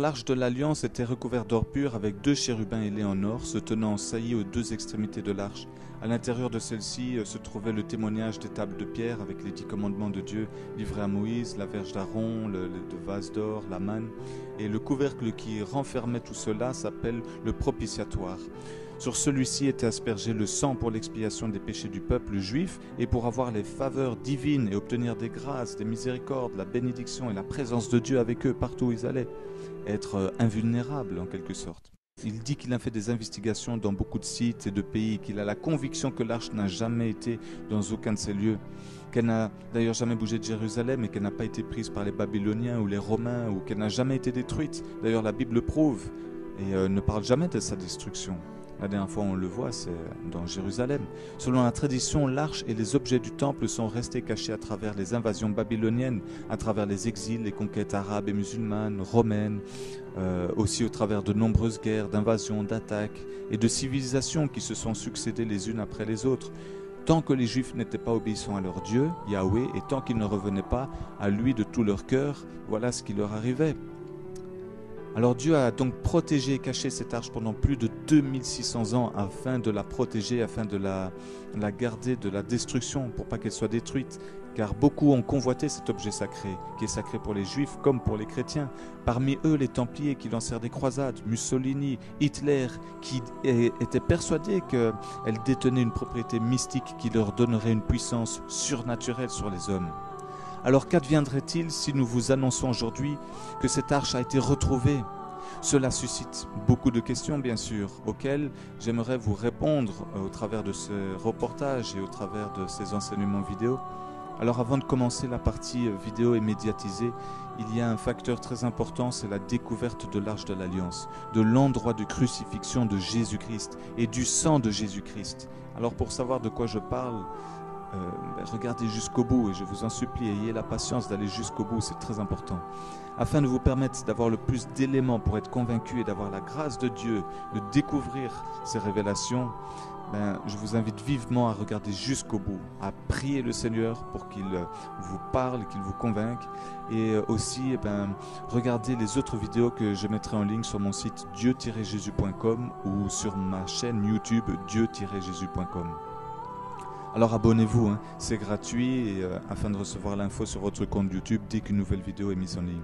l'arche de l'Alliance était recouverte d'or pur avec 2 chérubins ailés en or se tenant en saillie aux 2 extrémités de l'arche. À l'intérieur de celle-ci se trouvait le témoignage des tables de pierre avec les 10 commandements de Dieu livrés à Moïse, la verge d'Aaron, le vase d'or, la manne. Et le couvercle qui renfermait tout cela s'appelle le propitiatoire. Sur celui-ci était aspergé le sang pour l'expiation des péchés du peuple juif et pour avoir les faveurs divines et obtenir des grâces, des miséricordes, la bénédiction et la présence de Dieu avec eux partout où ils allaient. Être invulnérable en quelque sorte. Il dit qu'il a fait des investigations dans beaucoup de sites et de pays, qu'il a la conviction que l'arche n'a jamais été dans aucun de ces lieux, qu'elle n'a d'ailleurs jamais bougé de Jérusalem et qu'elle n'a pas été prise par les Babyloniens ou les Romains ou qu'elle n'a jamais été détruite. D'ailleurs la Bible le prouve et ne parle jamais de sa destruction. La dernière fois on le voit, c'est dans Jérusalem. Selon la tradition, l'arche et les objets du temple sont restés cachés à travers les invasions babyloniennes, à travers les exils, les conquêtes arabes et musulmanes, romaines, aussi au travers de nombreuses guerres, d'invasions, d'attaques et de civilisations qui se sont succédées les unes après les autres. Tant que les Juifs n'étaient pas obéissants à leur Dieu, Yahweh, et tant qu'ils ne revenaient pas à lui de tout leur cœur, voilà ce qui leur arrivait. Alors Dieu a donc protégé et caché cette arche pendant plus de 2600 ans afin de la protéger, afin de la garder de la destruction, pour pas qu'elle soit détruite. Car beaucoup ont convoité cet objet sacré, qui est sacré pour les Juifs comme pour les chrétiens. Parmi eux, les Templiers qui lancèrent des croisades, Mussolini, Hitler, qui étaient persuadés qu'elle détenait une propriété mystique qui leur donnerait une puissance surnaturelle sur les hommes. Alors qu'adviendrait-il si nous vous annonçons aujourd'hui que cette arche a été retrouvée? Cela suscite beaucoup de questions, bien sûr, auxquelles j'aimerais vous répondre au travers de ce reportage et au travers de ces enseignements vidéo. Alors avant de commencer la partie vidéo et médiatisée, il y a un facteur très important, c'est la découverte de l'Arche de l'Alliance, de l'endroit de crucifixion de Jésus-Christ et du sang de Jésus-Christ. Alors pour savoir de quoi je parle, regardez jusqu'au bout et je vous en supplie, ayez la patience d'aller jusqu'au bout, c'est très important. Afin de vous permettre d'avoir le plus d'éléments pour être convaincu et d'avoir la grâce de Dieu, de découvrir ces révélations, je vous invite vivement à regarder jusqu'au bout, à prier le Seigneur pour qu'il vous parle, qu'il vous convainque, et aussi regardez les autres vidéos que je mettrai en ligne sur mon site dieu-jésus.com ou sur ma chaîne YouTube dieu-jésus.com. Alors abonnez-vous, c'est gratuit et, afin de recevoir l'info sur votre compte YouTube dès qu'une nouvelle vidéo est mise en ligne.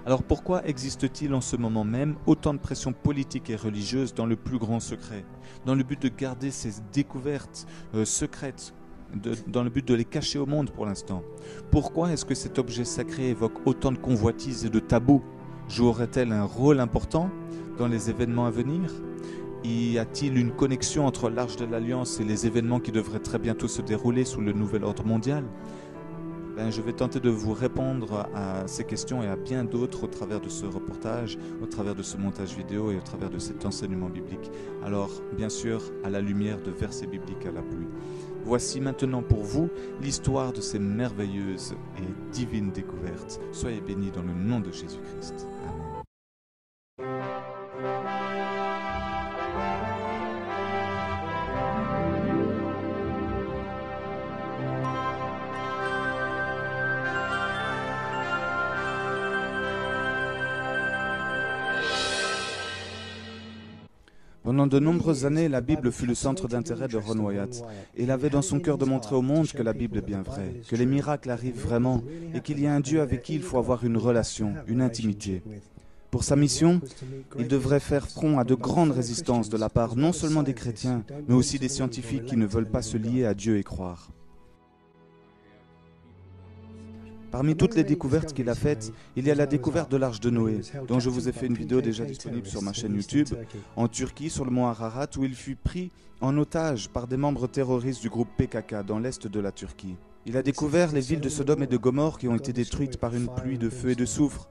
Alors pourquoi existe-t-il en ce moment même autant de pression politique et religieuse dans le plus grand secret, dans le but de garder ces découvertes secrètes, dans le but de les cacher au monde pour l'instant? Pourquoi est-ce que cet objet sacré évoque autant de convoitises et de tabous? Jouerait-elle un rôle important dans les événements à venir? Y a-t-il une connexion entre l'Arche de l'Alliance et les événements qui devraient très bientôt se dérouler sous le nouvel ordre mondial? Je vais tenter de vous répondre à ces questions et à bien d'autres au travers de ce reportage, au travers de ce montage vidéo et au travers de cet enseignement biblique. Alors, bien sûr, à la lumière de versets bibliques à la pluie. Voici maintenant pour vous l'histoire de ces merveilleuses et divines découvertes. Soyez bénis dans le nom de Jésus-Christ. Amen. Pendant de nombreuses années, la Bible fut le centre d'intérêt de Ron Wyatt. Il avait dans son cœur de montrer au monde que la Bible est bien vraie, que les miracles arrivent vraiment et qu'il y a un Dieu avec qui il faut avoir une relation, une intimité. Pour sa mission, il devrait faire front à de grandes résistances de la part non seulement des chrétiens, mais aussi des scientifiques qui ne veulent pas se lier à Dieu et croire. Parmi toutes les découvertes qu'il a faites, il y a la découverte de l'Arche de Noé, dont je vous ai fait une vidéo déjà disponible sur ma chaîne YouTube, en Turquie, sur le mont Ararat, où il fut pris en otage par des membres terroristes du groupe PKK dans l'est de la Turquie. Il a découvert les villes de Sodome et de Gomorrhe qui ont été détruites par une pluie de feu et de soufre.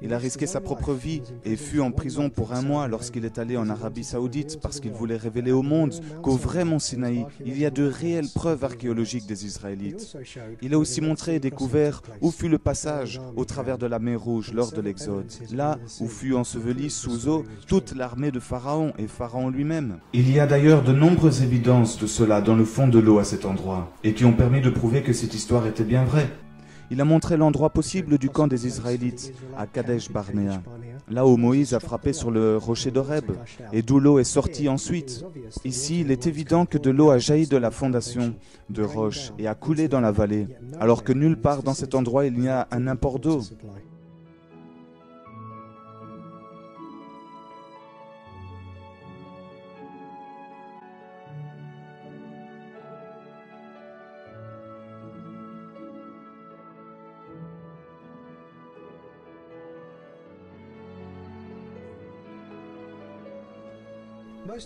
Il a risqué sa propre vie et fut en prison pour 1 mois lorsqu'il est allé en Arabie Saoudite parce qu'il voulait révéler au monde qu'au vrai mont Sinaï, il y a de réelles preuves archéologiques des Israélites. Il a aussi montré et découvert où fut le passage au travers de la mer Rouge lors de l'Exode, là où fut ensevelie sous eau toute l'armée de Pharaon et Pharaon lui-même. Il y a d'ailleurs de nombreuses évidences de cela dans le fond de l'eau à cet endroit et qui ont permis de prouver que cette histoire était bien vraie. Il a montré l'endroit possible du camp des Israélites, à Kadesh Barnéa, là où Moïse a frappé sur le rocher d'Horeb, et d'où l'eau est sortie ensuite. Ici, il est évident que de l'eau a jailli de la fondation de roche et a coulé dans la vallée, alors que nulle part dans cet endroit il n'y a un apport d'eau.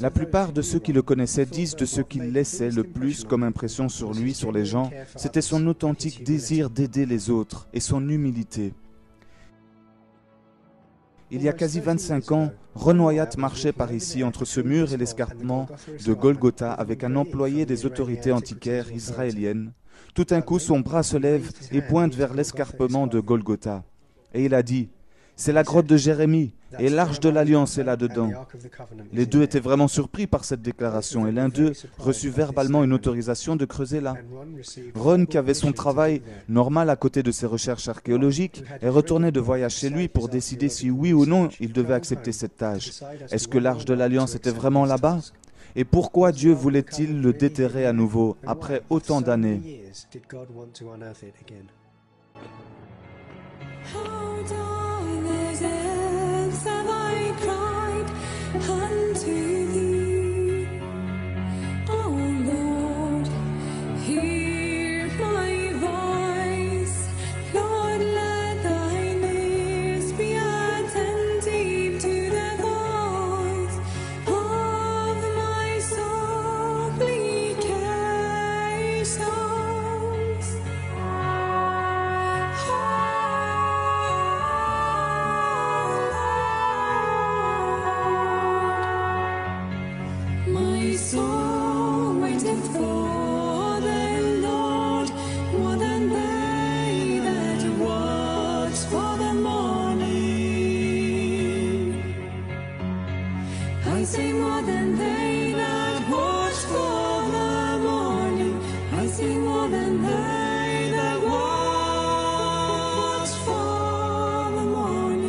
La plupart de ceux qui le connaissaient disent de ce qu'il laissait le plus comme impression sur lui, sur les gens, c'était son authentique désir d'aider les autres et son humilité. Il y a quasi 25 ans, Ron Wyatt marchait par ici entre ce mur et l'escarpement de Golgotha avec un employé des autorités antiquaires israéliennes. Tout d'un coup, son bras se lève et pointe vers l'escarpement de Golgotha. Et il a dit « C'est la grotte de Jérémie, et l'arche de l'Alliance est là-dedans. » Les deux étaient vraiment surpris par cette déclaration, et l'un d'eux reçut verbalement une autorisation de creuser là. Ron, qui avait son travail normal à côté de ses recherches archéologiques, est retourné de voyage chez lui pour décider si oui ou non il devait accepter cette tâche. Est-ce que l'arche de l'Alliance était vraiment là-bas? Et pourquoi Dieu voulait-il le déterrer à nouveau, après autant d'années? Have I cried unto thee, O Lord, hear my voice, Lord, let thine ears be attentive to the voice of my supplications. My soul waiteth for the Lord, more than they that watch for the morning. I say more than they that watch for the morning. I say more than they that watch for the morning.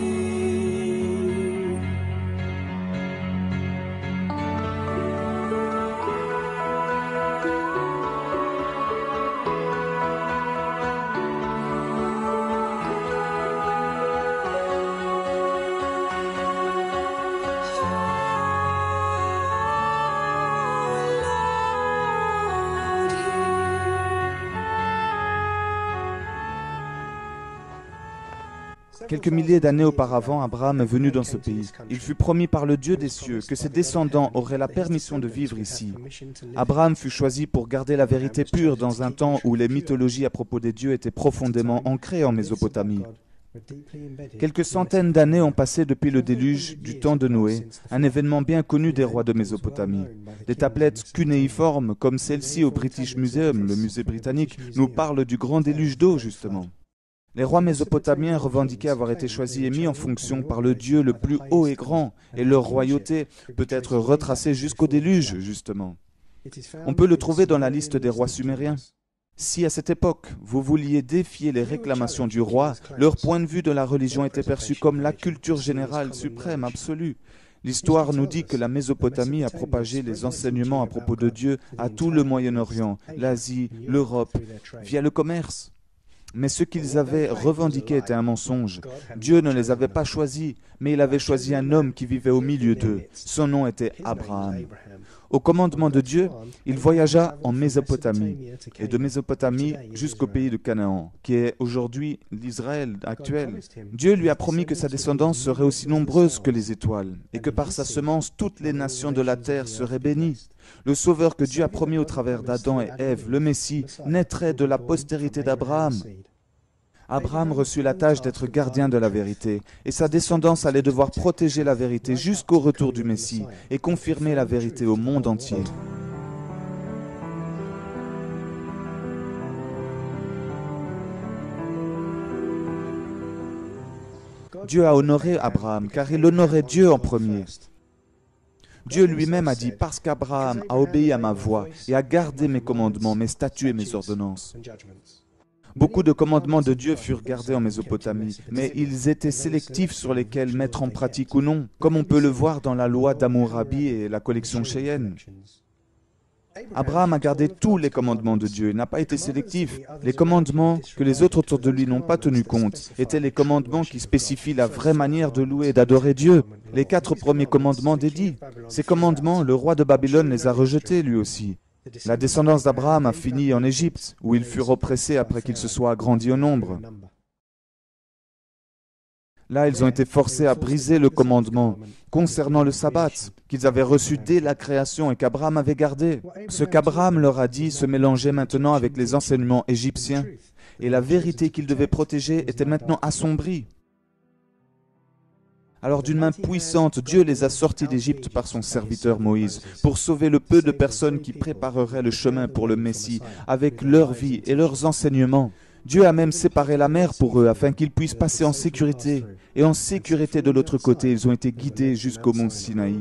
Quelques milliers d'années auparavant, Abraham est venu dans ce pays. Il fut promis par le Dieu des cieux que ses descendants auraient la permission de vivre ici. Abraham fut choisi pour garder la vérité pure dans un temps où les mythologies à propos des dieux étaient profondément ancrées en Mésopotamie. Quelques centaines d'années ont passé depuis le déluge du temps de Noé, un événement bien connu des rois de Mésopotamie. Des tablettes cunéiformes comme celle-ci au British Museum, le musée britannique, nous parlent du grand déluge d'eau justement. Les rois mésopotamiens revendiquaient avoir été choisis et mis en fonction par le Dieu le plus haut et grand, et leur royauté peut être retracée jusqu'au déluge, justement. On peut le trouver dans la liste des rois sumériens. Si à cette époque, vous vouliez défier les réclamations du roi, leur point de vue de la religion était perçu comme la culture générale suprême, absolue. L'histoire nous dit que la Mésopotamie a propagé les enseignements à propos de Dieu à tout le Moyen-Orient, l'Asie, l'Europe, via le commerce. Mais ce qu'ils avaient revendiqué était un mensonge. Dieu ne les avait pas choisis, mais il avait choisi un homme qui vivait au milieu d'eux. Son nom était Abraham. Au commandement de Dieu, il voyagea en Mésopotamie, et de Mésopotamie jusqu'au pays de Canaan, qui est aujourd'hui l'Israël actuel. Dieu lui a promis que sa descendance serait aussi nombreuse que les étoiles, et que par sa semence, toutes les nations de la terre seraient bénies. Le Sauveur que Dieu a promis au travers d'Adam et Ève, le Messie, naîtrait de la postérité d'Abraham. Abraham reçut la tâche d'être gardien de la vérité, et sa descendance allait devoir protéger la vérité jusqu'au retour du Messie et confirmer la vérité au monde entier. Dieu a honoré Abraham, car il honorait Dieu en premier. Dieu lui-même a dit, parce qu'Abraham a obéi à ma voix et a gardé mes commandements, mes statuts et mes ordonnances. Beaucoup de commandements de Dieu furent gardés en Mésopotamie, mais ils étaient sélectifs sur lesquels mettre en pratique ou non, comme on peut le voir dans la loi d'Hammurabi et la collection Cheyenne. Abraham a gardé tous les commandements de Dieu, il n'a pas été sélectif. Les commandements que les autres autour de lui n'ont pas tenu compte étaient les commandements qui spécifient la vraie manière de louer et d'adorer Dieu. Les 4 premiers commandements dédits. Ces commandements, le roi de Babylone les a rejetés lui aussi. La descendance d'Abraham a fini en Égypte, où ils furent oppressés après qu'ils se soient agrandis au nombre. Là, ils ont été forcés à briser le commandement concernant le sabbat, qu'ils avaient reçu dès la création et qu'Abraham avait gardé. Ce qu'Abraham leur a dit se mélangeait maintenant avec les enseignements égyptiens, et la vérité qu'ils devaient protéger était maintenant assombrie. Alors d'une main puissante, Dieu les a sortis d'Égypte par son serviteur Moïse, pour sauver le peu de personnes qui prépareraient le chemin pour le Messie, avec leur vie et leurs enseignements. Dieu a même séparé la mer pour eux, afin qu'ils puissent passer en sécurité. Et en sécurité de l'autre côté, ils ont été guidés jusqu'au mont Sinaï.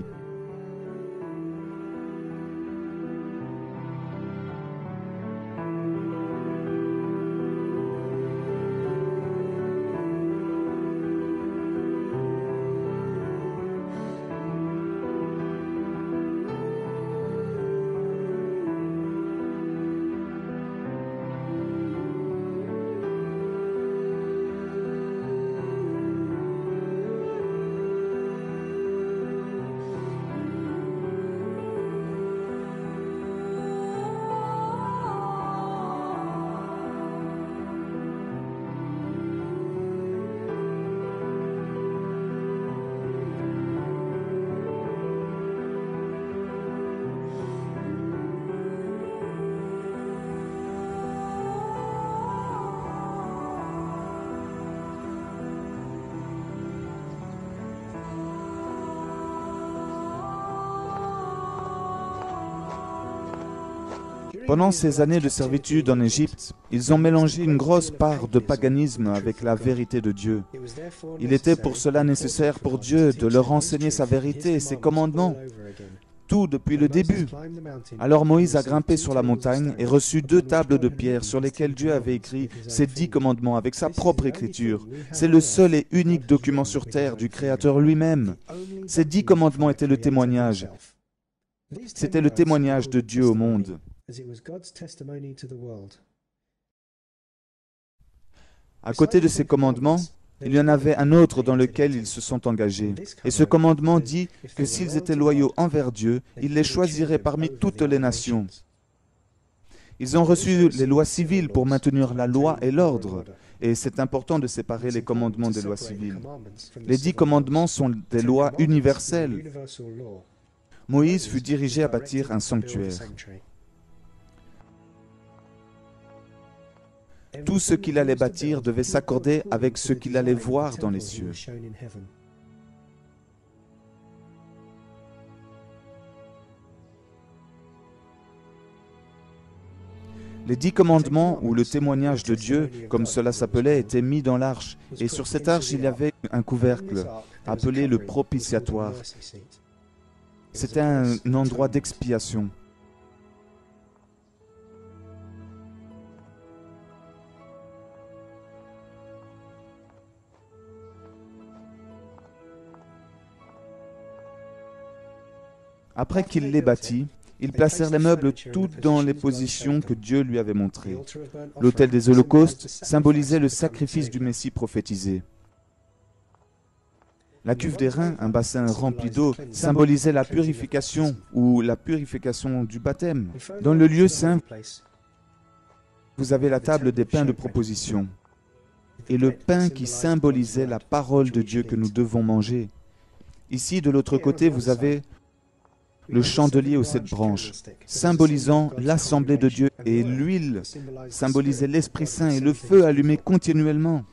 Pendant ces années de servitude en Égypte, ils ont mélangé une grosse part de paganisme avec la vérité de Dieu. Il était pour cela nécessaire pour Dieu de leur enseigner sa vérité et ses commandements, tout depuis le début. Alors Moïse a grimpé sur la montagne et reçu 2 tables de pierre sur lesquelles Dieu avait écrit ses 10 commandements avec sa propre écriture. C'est le seul et unique document sur terre du Créateur lui-même. Ces 10 commandements étaient le témoignage. C'était le témoignage de Dieu au monde. À côté de ces commandements, il y en avait un autre dans lequel ils se sont engagés. Et ce commandement dit que s'ils étaient loyaux envers Dieu, il les choisirait parmi toutes les nations. Ils ont reçu les lois civiles pour maintenir la loi et l'ordre. Et c'est important de séparer les commandements des lois civiles. Les 10 commandements sont des lois universelles. Moïse fut dirigé à bâtir un sanctuaire. Tout ce qu'il allait bâtir devait s'accorder avec ce qu'il allait voir dans les cieux. Les 10 commandements, ou le témoignage de Dieu, comme cela s'appelait, étaient mis dans l'arche. Et sur cette arche, il y avait un couvercle, appelé le propitiatoire. C'était un endroit d'expiation. Après qu'il les bâtit, ils placèrent les meubles toutes dans les positions que Dieu lui avait montrées. L'autel des holocaustes symbolisait le sacrifice du Messie prophétisé. La cuve d'airain, un bassin rempli d'eau, symbolisait la purification ou la purification du baptême. Dans le lieu saint, vous avez la table des pains de proposition et le pain qui symbolisait la parole de Dieu que nous devons manger. Ici, de l'autre côté, vous avez le chandelier aux 7 branches, symbolisant l'assemblée de Dieu, et l'huile symbolisait l'Esprit Saint et le feu allumé continuellement.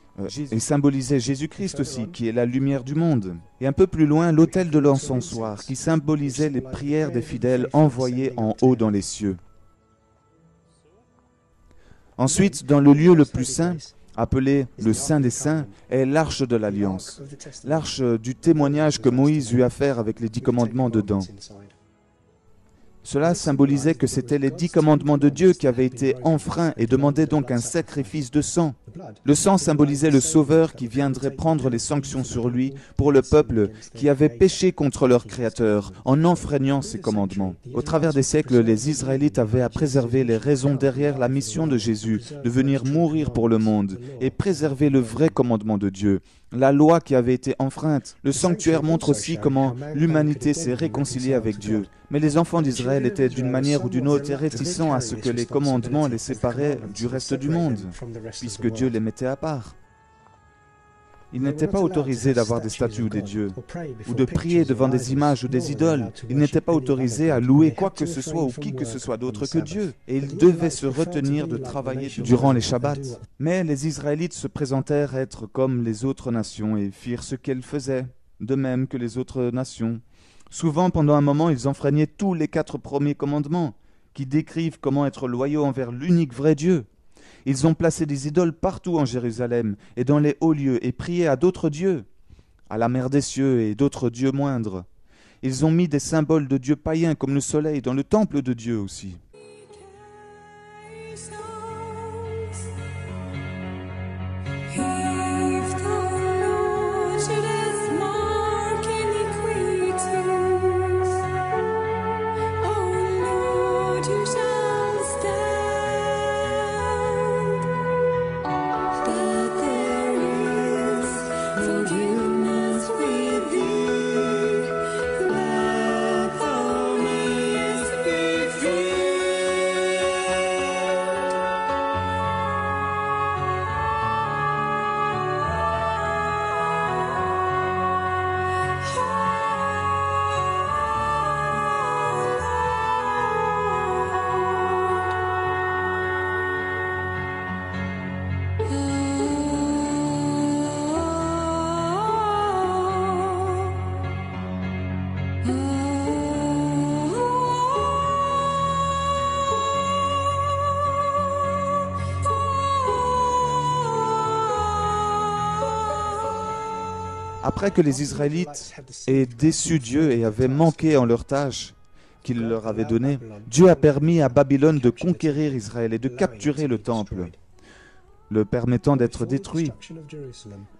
Il symbolisait Jésus-Christ aussi, qui est la lumière du monde. Et un peu plus loin, l'autel de l'encensoir, qui symbolisait les prières des fidèles envoyées en haut dans les cieux. Ensuite, dans le lieu le plus saint, appelé le Saint des Saints, est l'arche de l'Alliance, l'arche du témoignage que Moïse eut à faire avec les 10 commandements dedans. Cela symbolisait que c'était les 10 commandements de Dieu qui avaient été enfreints et demandaient donc un sacrifice de sang. Le sang symbolisait le Sauveur qui viendrait prendre les sanctions sur lui pour le peuple qui avait péché contre leur Créateur en enfreignant ses commandements. Au travers des siècles, les Israélites avaient à préserver les raisons derrière la mission de Jésus, de venir mourir pour le monde et préserver le vrai commandement de Dieu, la loi qui avait été enfreinte. Le sanctuaire montre aussi comment l'humanité s'est réconciliée avec Dieu. Mais les enfants d'Israël étaient d'une manière ou d'une autre réticents à ce que les commandements les séparaient du reste du monde, puisque Dieu les mettait à part. Ils n'étaient pas autorisés d'avoir des statues ou des dieux, ou de prier devant des images ou des idoles. Ils n'étaient pas autorisés à louer quoi que ce soit ou qui que ce soit d'autre que Dieu. Et ils devaient se retenir de travailler durant les Shabbats. Mais les Israélites se présentèrent être comme les autres nations et firent ce qu'elles faisaient, de même que les autres nations. Souvent, pendant un moment, ils enfreignaient tous les 4 premiers commandements, qui décrivent comment être loyaux envers l'unique vrai Dieu. Ils ont placé des idoles partout en Jérusalem et dans les hauts lieux et prié à d'autres dieux, à la mer des cieux et d'autres dieux moindres. Ils ont mis des symboles de dieux païens comme le soleil dans le temple de Dieu aussi. Après que les Israélites aient déçu Dieu et avaient manqué en leur tâche qu'il leur avait donnée, Dieu a permis à Babylone de conquérir Israël et de capturer le temple, le permettant d'être détruit.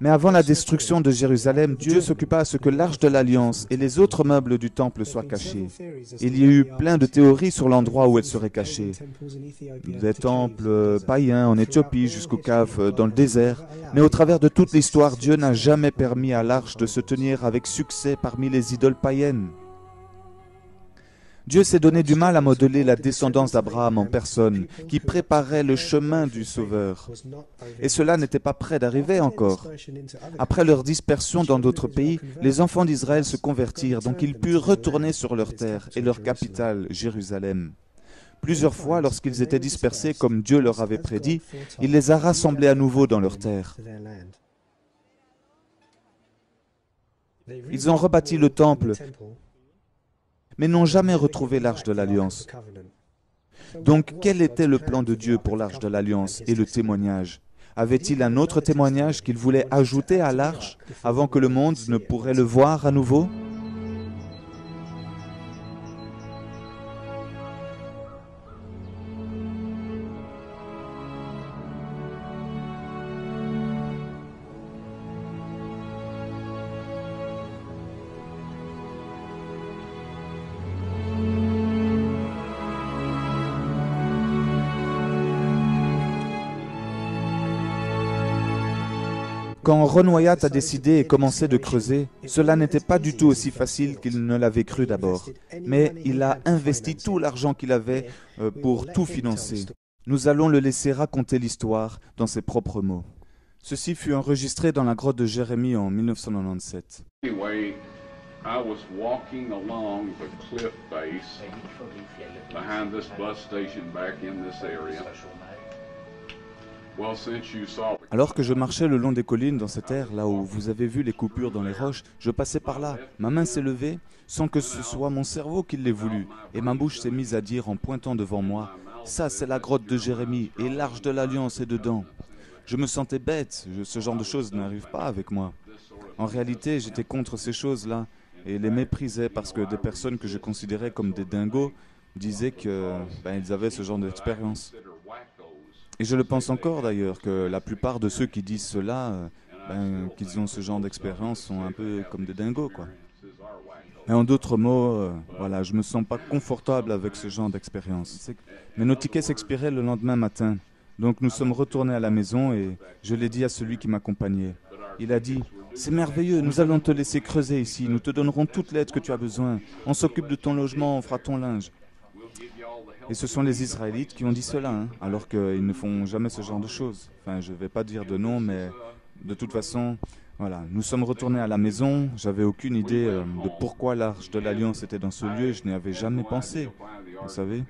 Mais avant la destruction de Jérusalem, Dieu s'occupa à ce que l'arche de l'Alliance et les autres meubles du temple soient cachés. Il y a eu plein de théories sur l'endroit où elle serait cachée. Des temples païens en Éthiopie jusqu'aux caves dans le désert. Mais au travers de toute l'histoire, Dieu n'a jamais permis à l'arche de se tenir avec succès parmi les idoles païennes. Dieu s'est donné du mal à modeler la descendance d'Abraham en personne, qui préparait le chemin du Sauveur. Et cela n'était pas près d'arriver encore. Après leur dispersion dans d'autres pays, les enfants d'Israël se convertirent, donc ils purent retourner sur leur terre et leur capitale, Jérusalem. Plusieurs fois, lorsqu'ils étaient dispersés comme Dieu leur avait prédit, il les a rassemblés à nouveau dans leur terre. Ils ont rebâti le temple, mais n'ont jamais retrouvé l'arche de l'Alliance. Donc, quel était le plan de Dieu pour l'arche de l'Alliance et le témoignage? Avait-il un autre témoignage qu'il voulait ajouter à l'arche avant que le monde ne pourrait le voir à nouveau? Quand Ron Wyatt a décidé et commencé de creuser, cela n'était pas du tout aussi facile qu'il ne l'avait cru d'abord. Mais il a investi tout l'argent qu'il avait pour tout financer. Nous allons le laisser raconter l'histoire dans ses propres mots. Ceci fut enregistré dans la grotte de Jérémie en 1997. I was walking along the cliff face behind this bus station back in this area. Well, since you saw the Alors que je marchais le long des collines dans cette aire, là où vous avez vu les coupures dans les roches, je passais par là. Ma main s'est levée, sans que ce soit mon cerveau qui l'ait voulu, et ma bouche s'est mise à dire en pointant devant moi, « Ça, c'est la grotte de Jérémie, et l'arche de l'Alliance est dedans. » Je me sentais bête, ce genre de choses n'arrive pas avec moi. En réalité, j'étais contre ces choses-là, et les méprisais parce que des personnes que je considérais comme des dingos disaient qu'ils avaient ce genre d'expérience. Et je le pense encore d'ailleurs, que la plupart de ceux qui disent cela, qu'ils ont ce genre d'expérience, sont un peu comme des dingos, quoi. Mais en d'autres mots, voilà, je me sens pas confortable avec ce genre d'expérience. Mais nos tickets s'expiraient le lendemain matin. Donc nous sommes retournés à la maison et je l'ai dit à celui qui m'accompagnait. Il a dit, « C'est merveilleux, nous allons te laisser creuser ici, nous te donnerons toute l'aide que tu as besoin. On s'occupe de ton logement, on fera ton linge. » Et ce sont les Israélites qui ont dit cela, hein, alors qu'ils ne font jamais ce genre de choses. Enfin, je ne vais pas dire de nom, mais de toute façon, voilà. Nous sommes retournés à la maison, j'avais aucune idée de pourquoi l'arche de l'Alliance était dans ce lieu, je n'y avais jamais pensé, vous savez.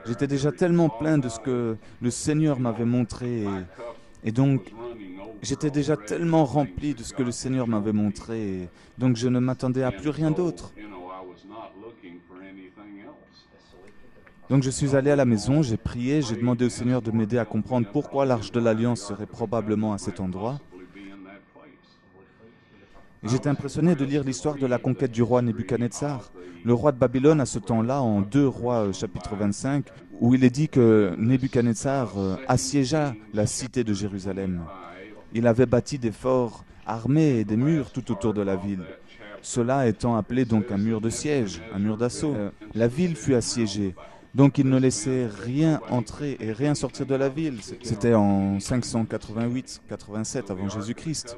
J'étais déjà tellement plein de ce que le Seigneur m'avait montré, et donc j'étais déjà tellement rempli de ce que le Seigneur m'avait montré, et donc je ne m'attendais à plus rien d'autre. Donc je suis allé à la maison, j'ai prié, j'ai demandé au Seigneur de m'aider à comprendre pourquoi l'arche de l'Alliance serait probablement à cet endroit. Et j'étais impressionné de lire l'histoire de la conquête du roi Nebuchadnezzar. Le roi de Babylone à ce temps-là, en 2 Rois chapitre 25, où il est dit que Nebuchadnezzar assiégea la cité de Jérusalem. Il avait bâti des forts armés et des murs tout autour de la ville. Cela étant appelé donc un mur de siège, un mur d'assaut. La ville fut assiégée. Donc il ne laissait rien entrer et rien sortir de la ville. C'était en 588-87 avant Jésus-Christ.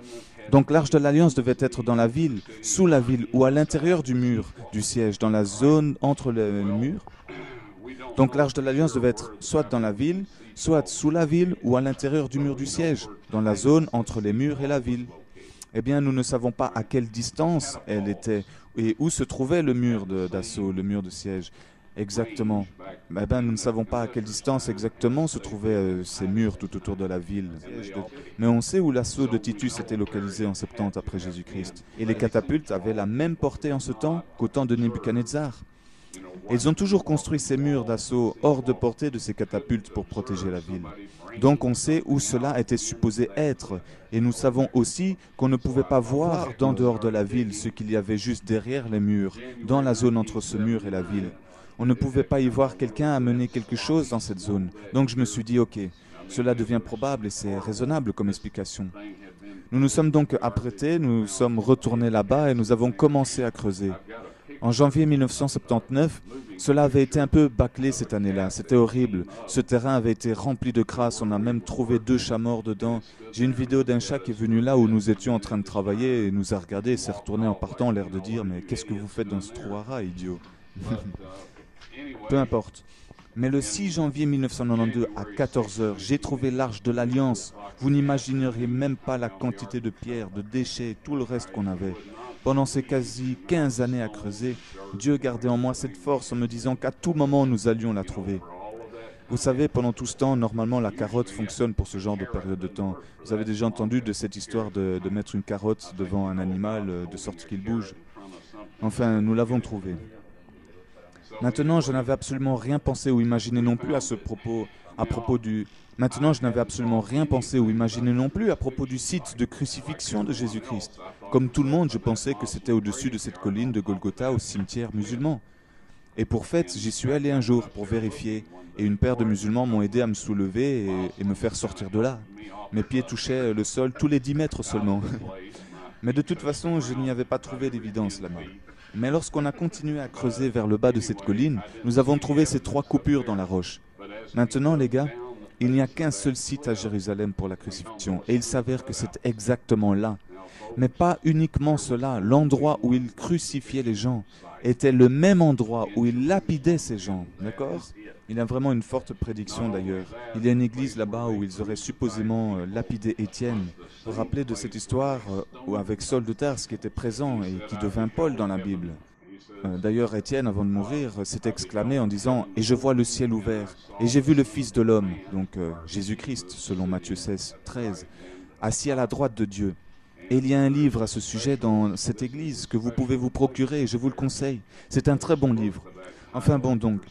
Donc l'arche de l'Alliance devait être dans la ville, sous la ville ou à l'intérieur du mur du siège, dans la zone entre les murs. Donc l'arche de l'Alliance devait être soit dans la ville, soit sous la ville ou à l'intérieur du mur du siège, dans la zone entre les murs et la ville. Eh bien, nous ne savons pas à quelle distance elle était et où se trouvait le mur d'assaut, le mur de siège. Exactement. Nous ne savons pas à quelle distance exactement se trouvaient ces murs tout autour de la ville. Mais on sait où l'assaut de Titus était localisé en 70 après Jésus-Christ. Et les catapultes avaient la même portée en ce temps qu'au temps de Nebuchadnezzar. Ils ont toujours construit ces murs d'assaut hors de portée de ces catapultes pour protéger la ville. Donc on sait où cela était supposé être. Et nous savons aussi qu'on ne pouvait pas voir d'en dehors de la ville ce qu'il y avait juste derrière les murs, dans la zone entre ce mur et la ville. On ne pouvait pas y voir quelqu'un amener quelque chose dans cette zone. Donc je me suis dit, ok, cela devient probable et c'est raisonnable comme explication. Nous nous sommes donc apprêtés, nous sommes retournés là-bas et nous avons commencé à creuser. En janvier 1979, cela avait été un peu bâclé cette année-là, c'était horrible. Ce terrain avait été rempli de crasse, on a même trouvé 2 chats morts dedans. J'ai une vidéo d'un chat qui est venu là où nous étions en train de travailler et nous a regardé et s'est retourné en partant, l'air de dire « Mais qu'est-ce que vous faites dans ce trou à rats, idiot ?» Peu importe. Mais le 6 janvier 1992, à 14 h, j'ai trouvé l'arche de l'Alliance. Vous n'imagineriez même pas la quantité de pierres, de déchets et tout le reste qu'on avait. Pendant ces quasi 15 années à creuser, Dieu gardait en moi cette force en me disant qu'à tout moment nous allions la trouver. Vous savez, pendant tout ce temps, normalement la carotte fonctionne pour ce genre de période de temps. Vous avez déjà entendu de cette histoire de mettre une carotte devant un animal de sorte qu'il bouge. Enfin, nous l'avons trouvée. Maintenant, je n'avais absolument rien pensé ou imaginé non plus Maintenant, je n'avais absolument rien pensé ou imaginé non plus à propos du site de crucifixion de Jésus-Christ. Comme tout le monde, je pensais que c'était au-dessus de cette colline de Golgotha au cimetière musulman. Et pour fait, j'y suis allé un jour pour vérifier, et une paire de musulmans m'ont aidé à me soulever et me faire sortir de là. Mes pieds touchaient le sol tous les 10 mètres seulement. Mais de toute façon, je n'y avais pas trouvé d'évidence là-bas. Mais lorsqu'on a continué à creuser vers le bas de cette colline, nous avons trouvé ces 3 coupures dans la roche. Maintenant, les gars, il n'y a qu'un seul site à Jérusalem pour la crucifixion, et il s'avère que c'est exactement là. Mais pas uniquement cela, l'endroit où ils crucifiaient les gens. était le même endroit où il lapidait ces gens, d'accord? Il a vraiment une forte prédiction d'ailleurs. Il y a une église là-bas où ils auraient supposément lapidé Étienne. Vous vous rappelez de cette histoire où avec Saul de Tarse qui était présent et qui devint Paul dans la Bible? D'ailleurs, Étienne, avant de mourir, s'est exclamé en disant « Et je vois le ciel ouvert, et j'ai vu le Fils de l'homme, donc Jésus-Christ, selon Matthieu 16, 13, assis à la droite de Dieu. » Et il y a un livre à ce sujet dans cette église que vous pouvez vous procurer, et je vous le conseille. C'est un très bon livre. Enfin bon donc,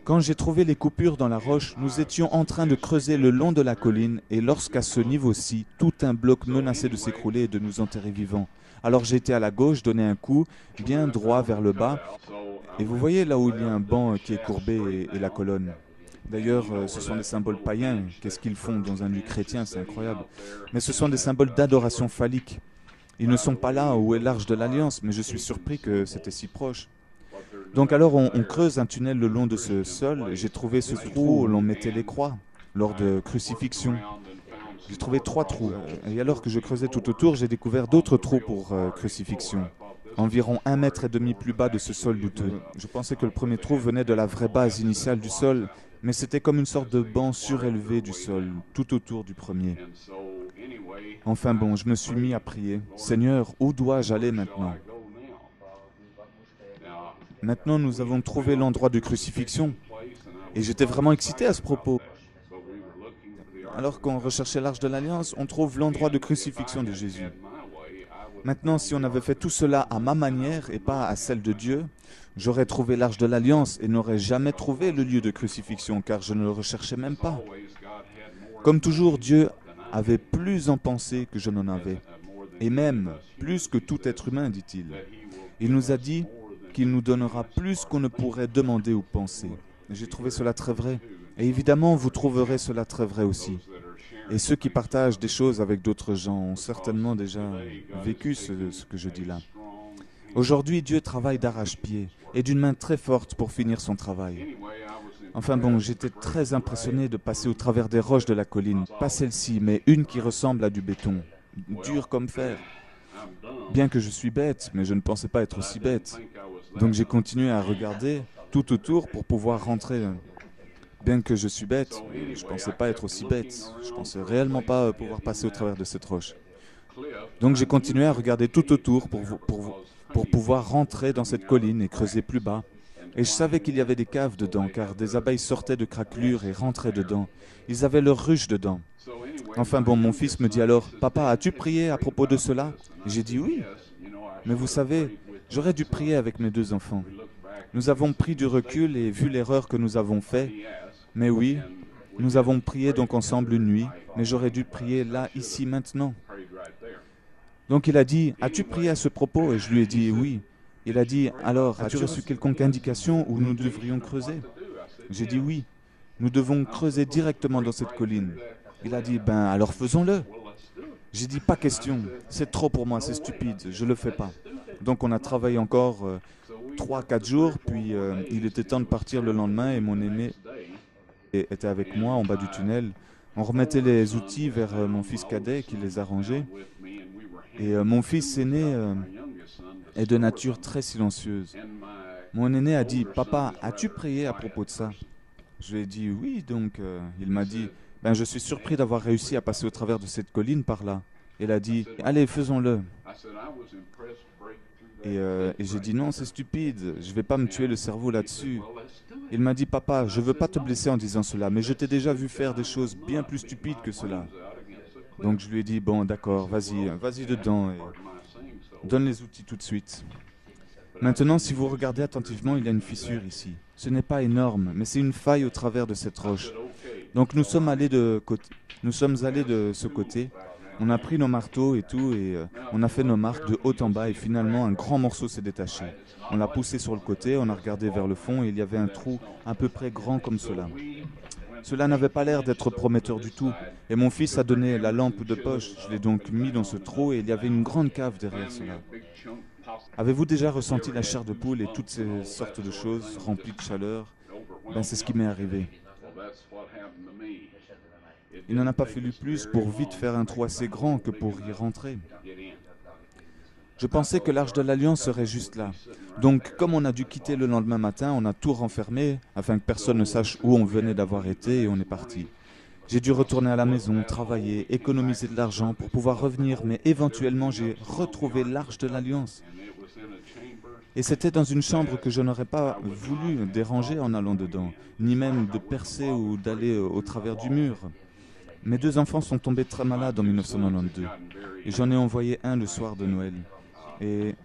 quand j'ai trouvé les coupures dans la roche, nous étions en train de creuser le long de la colline, et lorsqu'à ce niveau-ci, tout un bloc menaçait de s'écrouler et de nous enterrer vivants. Alors j'ai été à la gauche, donné un coup, bien droit vers le bas, et vous voyez là où il y a un banc qui est courbé et la colonne. D'ailleurs, ce sont des symboles païens. Qu'est-ce qu'ils font dans un lieu chrétien? C'est incroyable. Mais ce sont des symboles d'adoration phallique. Ils ne sont pas là où est l'arche de l'Alliance, mais je suis surpris que c'était si proche. Donc alors on creuse un tunnel le long de ce sol, et j'ai trouvé ce trou où l'on mettait les croix lors de crucifixion. J'ai trouvé 3 trous. Et alors que je creusais tout autour, j'ai découvert d'autres trous pour crucifixion. Environ 1,5 mètre plus bas de ce sol douteux. Je pensais que le premier trou venait de la vraie base initiale du sol, mais c'était comme une sorte de banc surélevé du sol, tout autour du premier. Enfin bon, je me suis mis à prier. Seigneur, où dois-je aller maintenant? Maintenant, nous avons trouvé l'endroit de crucifixion. Et j'étais vraiment excité à ce propos. Alors qu'on recherchait l'arche de l'Alliance, on trouve l'endroit de crucifixion de Jésus. Maintenant, si on avait fait tout cela à ma manière et pas à celle de Dieu, j'aurais trouvé l'arche de l'Alliance et n'aurais jamais trouvé le lieu de crucifixion, car je ne le recherchais même pas. Comme toujours, Dieu avait plus en pensée que je n'en avais, et même plus que tout être humain, dit-il. Il nous a dit qu'il nous donnera plus qu'on ne pourrait demander ou penser. J'ai trouvé cela très vrai. Et évidemment, vous trouverez cela très vrai aussi. Et ceux qui partagent des choses avec d'autres gens ont certainement déjà vécu ce que je dis là. Aujourd'hui, Dieu travaille d'arrache-pied et d'une main très forte pour finir son travail. Enfin bon, j'étais très impressionné de passer au travers des roches de la colline. Pas celle-ci, mais une qui ressemble à du béton, dure comme fer. Bien que je suis bête, mais je ne pensais pas être aussi bête. Donc j'ai continué à regarder tout autour pour pouvoir rentrer. Bien que je suis bête, je ne pensais pas être aussi bête. Je ne pensais réellement pas pouvoir passer au travers de cette roche. Donc j'ai continué à regarder tout autour pour pouvoir rentrer dans cette colline et creuser plus bas. Et je savais qu'il y avait des caves dedans, car des abeilles sortaient de craquelures et rentraient dedans. Ils avaient leur ruche dedans. Enfin bon, mon fils me dit alors, « Papa, as-tu prié à propos de cela ?» J'ai dit « Oui. » Mais vous savez, j'aurais dû prier avec mes 2 enfants. Nous avons pris du recul et vu l'erreur que nous avons faite. Mais oui, nous avons prié donc ensemble une nuit, mais j'aurais dû prier là, ici, maintenant. Donc il a dit, « As-tu prié à ce propos ?» Et je lui ai dit « Oui. » Il a dit, « Alors, as-tu reçu quelconque indication où nous devrions creuser ?» J'ai dit « Oui. Nous devons creuser directement dans cette colline. » Il a dit, « Ben, alors faisons-le. » J'ai dit, « Pas question. C'est trop pour moi, c'est stupide. Je ne le fais pas. » Donc on a travaillé encore 3-4 jours, puis il était temps de partir le lendemain et mon aîné était avec moi en bas du tunnel. On remettait les outils vers mon fils cadet qui les arrangeait. Et mon fils aîné est de nature très silencieuse. Mon aîné a dit, « Papa, as-tu prié à propos de ça ?» Je lui ai dit, « Oui. » Donc il m'a dit, « Ben, je suis surpris d'avoir réussi à passer au travers de cette colline par là. » Il a dit, « Allez, faisons-le. » Et j'ai dit, « Non, c'est stupide. Je ne vais pas me tuer le cerveau là-dessus. » Il m'a dit, « Papa, je ne veux pas te blesser en disant cela, mais je t'ai déjà vu faire des choses bien plus stupides que cela. » Donc je lui ai dit, « Bon, d'accord, vas-y dedans et donne les outils tout de suite. » Maintenant, si vous regardez attentivement, il y a une fissure ici. Ce n'est pas énorme, mais c'est une faille au travers de cette roche. Donc nous sommes allés de ce côté. On a pris nos marteaux et tout, et on a fait nos marques de haut en bas, et finalement un grand morceau s'est détaché. On l'a poussé sur le côté, on a regardé vers le fond, et il y avait un trou à peu près grand comme cela. Cela n'avait pas l'air d'être prometteur du tout, et mon fils a donné la lampe de poche. Je l'ai donc mis dans ce trou, et il y avait une grande cave derrière cela. Avez-vous déjà ressenti la chair de poule et toutes ces sortes de choses remplies de chaleur? Ben, c'est ce qui m'est arrivé. Il n'en a pas fallu plus pour vite faire un trou assez grand que pour y rentrer. Je pensais que l'Arche de l'Alliance serait juste là. Donc, comme on a dû quitter le lendemain matin, on a tout renfermé afin que personne ne sache où on venait d'avoir été et on est parti. J'ai dû retourner à la maison, travailler, économiser de l'argent pour pouvoir revenir, mais éventuellement j'ai retrouvé l'Arche de l'Alliance. Et c'était dans une chambre que je n'aurais pas voulu déranger en allant dedans, ni même de percer ou d'aller au travers du mur. Mes 2 enfants sont tombés très malades en 1992, et j'en ai envoyé un le soir de Noël, et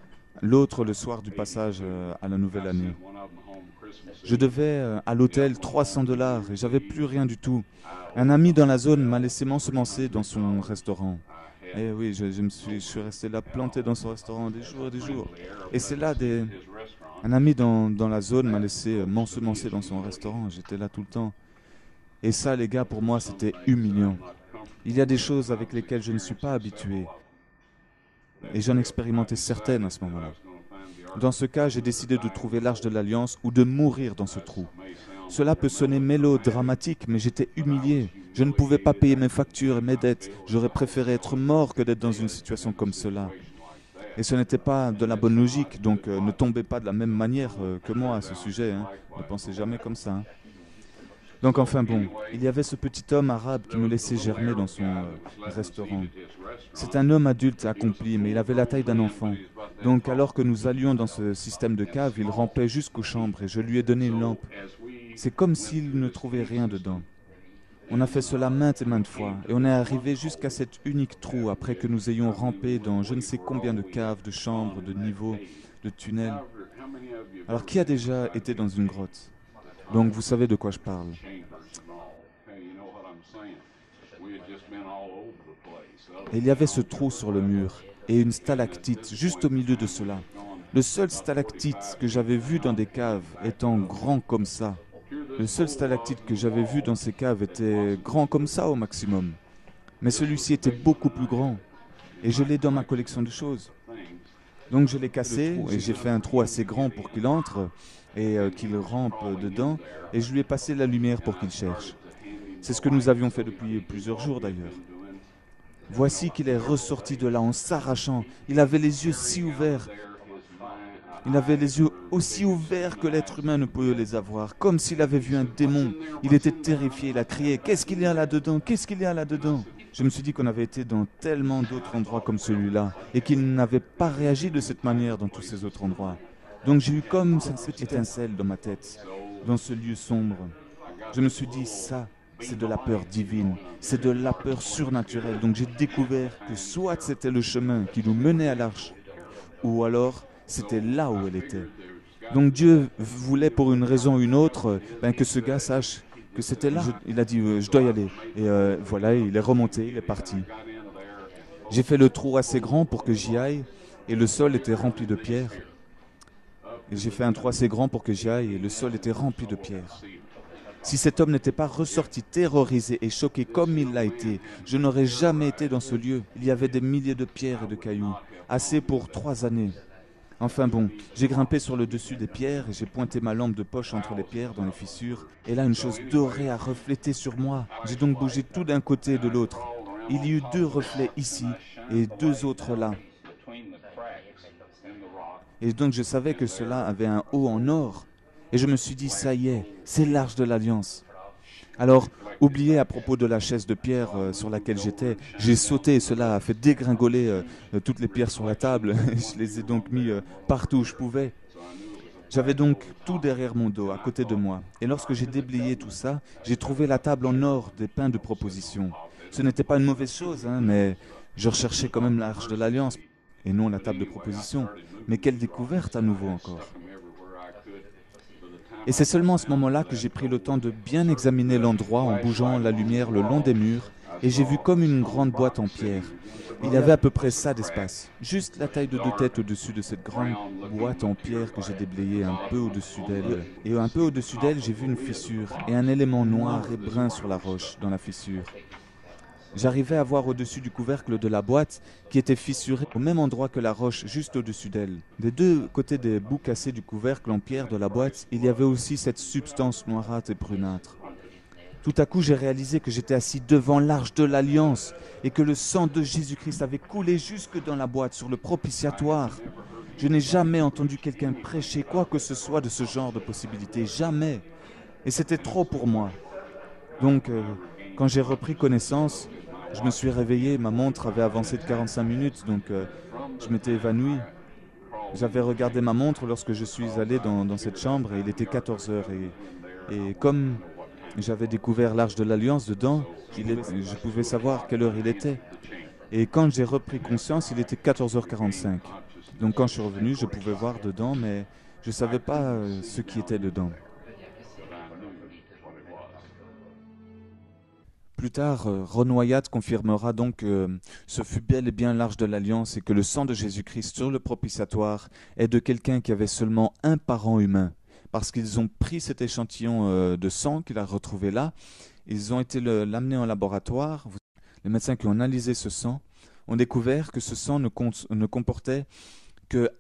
l'autre le soir du passage à la nouvelle année. Je devais à l'hôtel $300 et j'avais plus rien du tout. Un ami dans la zone m'a laissé m'ensemencer dans son restaurant. Et oui, je suis resté là planté dans son restaurant des jours et des jours. Et c'est là un ami dans la zone m'a laissé m'ensemencer dans son restaurant. J'étais là tout le temps. Et ça, les gars, pour moi, c'était humiliant. Il y a des choses avec lesquelles je ne suis pas habitué. Et j'en expérimentais certaines à ce moment-là. Dans ce cas, j'ai décidé de trouver l'Arche de l'Alliance ou de mourir dans ce trou. Cela peut sonner mélodramatique, mais j'étais humilié. Je ne pouvais pas payer mes factures et mes dettes. J'aurais préféré être mort que d'être dans une situation comme cela. Et ce n'était pas de la bonne logique, donc ne tombez pas de la même manière que moi à ce sujet. Hein. Ne pensez jamais comme ça. Hein. Donc enfin bon, il y avait ce petit homme arabe qui me laissait germer dans son restaurant. C'est un homme adulte accompli, mais il avait la taille d'un enfant. Donc alors que nous allions dans ce système de cave, il rampait jusqu'aux chambres et je lui ai donné une lampe. C'est comme s'il ne trouvait rien dedans. On a fait cela maintes et maintes fois, et on est arrivé jusqu'à cet unique trou après que nous ayons rampé dans je ne sais combien de caves, de chambres, de niveaux, de tunnels. Alors qui a déjà été dans une grotte? Donc vous savez de quoi je parle. Et il y avait ce trou sur le mur, et une stalactite juste au milieu de cela. Le seul stalactite que j'avais vu dans des caves étant grand comme ça. Le seul stalactite que j'avais vu dans ces caves était grand comme ça au maximum. Mais celui-ci était beaucoup plus grand. Et je l'ai dans ma collection de choses. Donc je l'ai cassé et j'ai fait un trou assez grand pour qu'il entre et qu'il rampe dedans. Et je lui ai passé la lumière pour qu'il cherche. C'est ce que nous avions fait depuis plusieurs jours d'ailleurs. Voici qu'il est ressorti de là en s'arrachant. Il avait les yeux si ouverts. Il avait les yeux aussi ouverts que l'être humain ne peut les avoir, comme s'il avait vu un démon. Il était terrifié, il a crié « Qu'est-ce qu'il y a là-dedans? Qu'est-ce qu'il y a là-dedans » Je me suis dit qu'on avait été dans tellement d'autres endroits comme celui-là, et qu'il n'avait pas réagi de cette manière dans tous ces autres endroits. Donc j'ai eu comme cette petite étincelle dans ma tête, dans ce lieu sombre. Je me suis dit « Ça, c'est de la peur divine, c'est de la peur surnaturelle. » Donc j'ai découvert que soit c'était le chemin qui nous menait à l'arche, ou alors c'était là où elle était. Donc Dieu voulait pour une raison ou une autre que ce gars sache que c'était là. Il a dit je dois y aller. Et voilà, il est remonté, il est parti. J'ai fait le trou assez grand pour que j'y aille et le sol était rempli de pierres. Et j'ai fait un trou assez grand pour que j'y aille et le sol était rempli de pierres. Si cet homme n'était pas ressorti terrorisé et choqué comme il l'a été, je n'aurais jamais été dans ce lieu. Il y avait des milliers de pierres et de cailloux, assez pour 3 années. Enfin bon, j'ai grimpé sur le dessus des pierres et j'ai pointé ma lampe de poche entre les pierres dans les fissures. Et là, une chose dorée a reflété sur moi. J'ai donc bougé tout d'un côté et de l'autre. Il y eut 2 reflets ici et 2 autres là. Et donc je savais que cela avait un haut en or. Et je me suis dit, ça y est, c'est l'Arche de l'Alliance. Alors, oubliez à propos de la chaise de pierre sur laquelle j'étais, j'ai sauté et cela a fait dégringoler toutes les pierres sur la table. Je les ai donc mis partout où je pouvais. J'avais donc tout derrière mon dos, à côté de moi. Et lorsque j'ai déblayé tout ça, j'ai trouvé la table en or des pains de proposition. Ce n'était pas une mauvaise chose, hein, mais je recherchais quand même l'Arche de l'Alliance et non la table de proposition. Mais quelle découverte à nouveau encore. Et c'est seulement à ce moment-là que j'ai pris le temps de bien examiner l'endroit en bougeant la lumière le long des murs et j'ai vu comme une grande boîte en pierre. Il y avait à peu près ça d'espace, juste la taille de 2 têtes au-dessus de cette grande boîte en pierre que j'ai déblayée un peu au-dessus d'elle. Et un peu au-dessus d'elle, j'ai vu une fissure et un élément noir et brun sur la roche dans la fissure. J'arrivais à voir au-dessus du couvercle de la boîte qui était fissuré au même endroit que la roche juste au-dessus d'elle. Des 2 côtés des bouts cassés du couvercle en pierre de la boîte, il y avait aussi cette substance noirâtre et brunâtre. Tout à coup, j'ai réalisé que j'étais assis devant l'arche de l'Alliance et que le sang de Jésus-Christ avait coulé jusque dans la boîte sur le propitiatoire. Je n'ai jamais entendu quelqu'un prêcher quoi que ce soit de ce genre de possibilité, jamais. Et c'était trop pour moi. Donc, quand j'ai repris connaissance, je me suis réveillé, ma montre avait avancé de 45 minutes, donc je m'étais évanoui. J'avais regardé ma montre lorsque je suis allé dans cette chambre et il était 14 heures. Et comme j'avais découvert l'Arche de l'Alliance dedans, je pouvais savoir quelle heure il était. Et quand j'ai repris conscience, il était 14h45. Donc quand je suis revenu, je pouvais voir dedans, mais je ne savais pas ce qui était dedans. Plus tard, Ron Wyatt confirmera donc que ce fut bel et bien l'Arche de l'Alliance et que le sang de Jésus-Christ sur le propitiatoire est de quelqu'un qui avait seulement un parent humain. Parce qu'ils ont pris cet échantillon de sang qu'il a retrouvé là, ils ont été l'amener en laboratoire. Les médecins qui ont analysé ce sang ont découvert que ce sang ne comportait que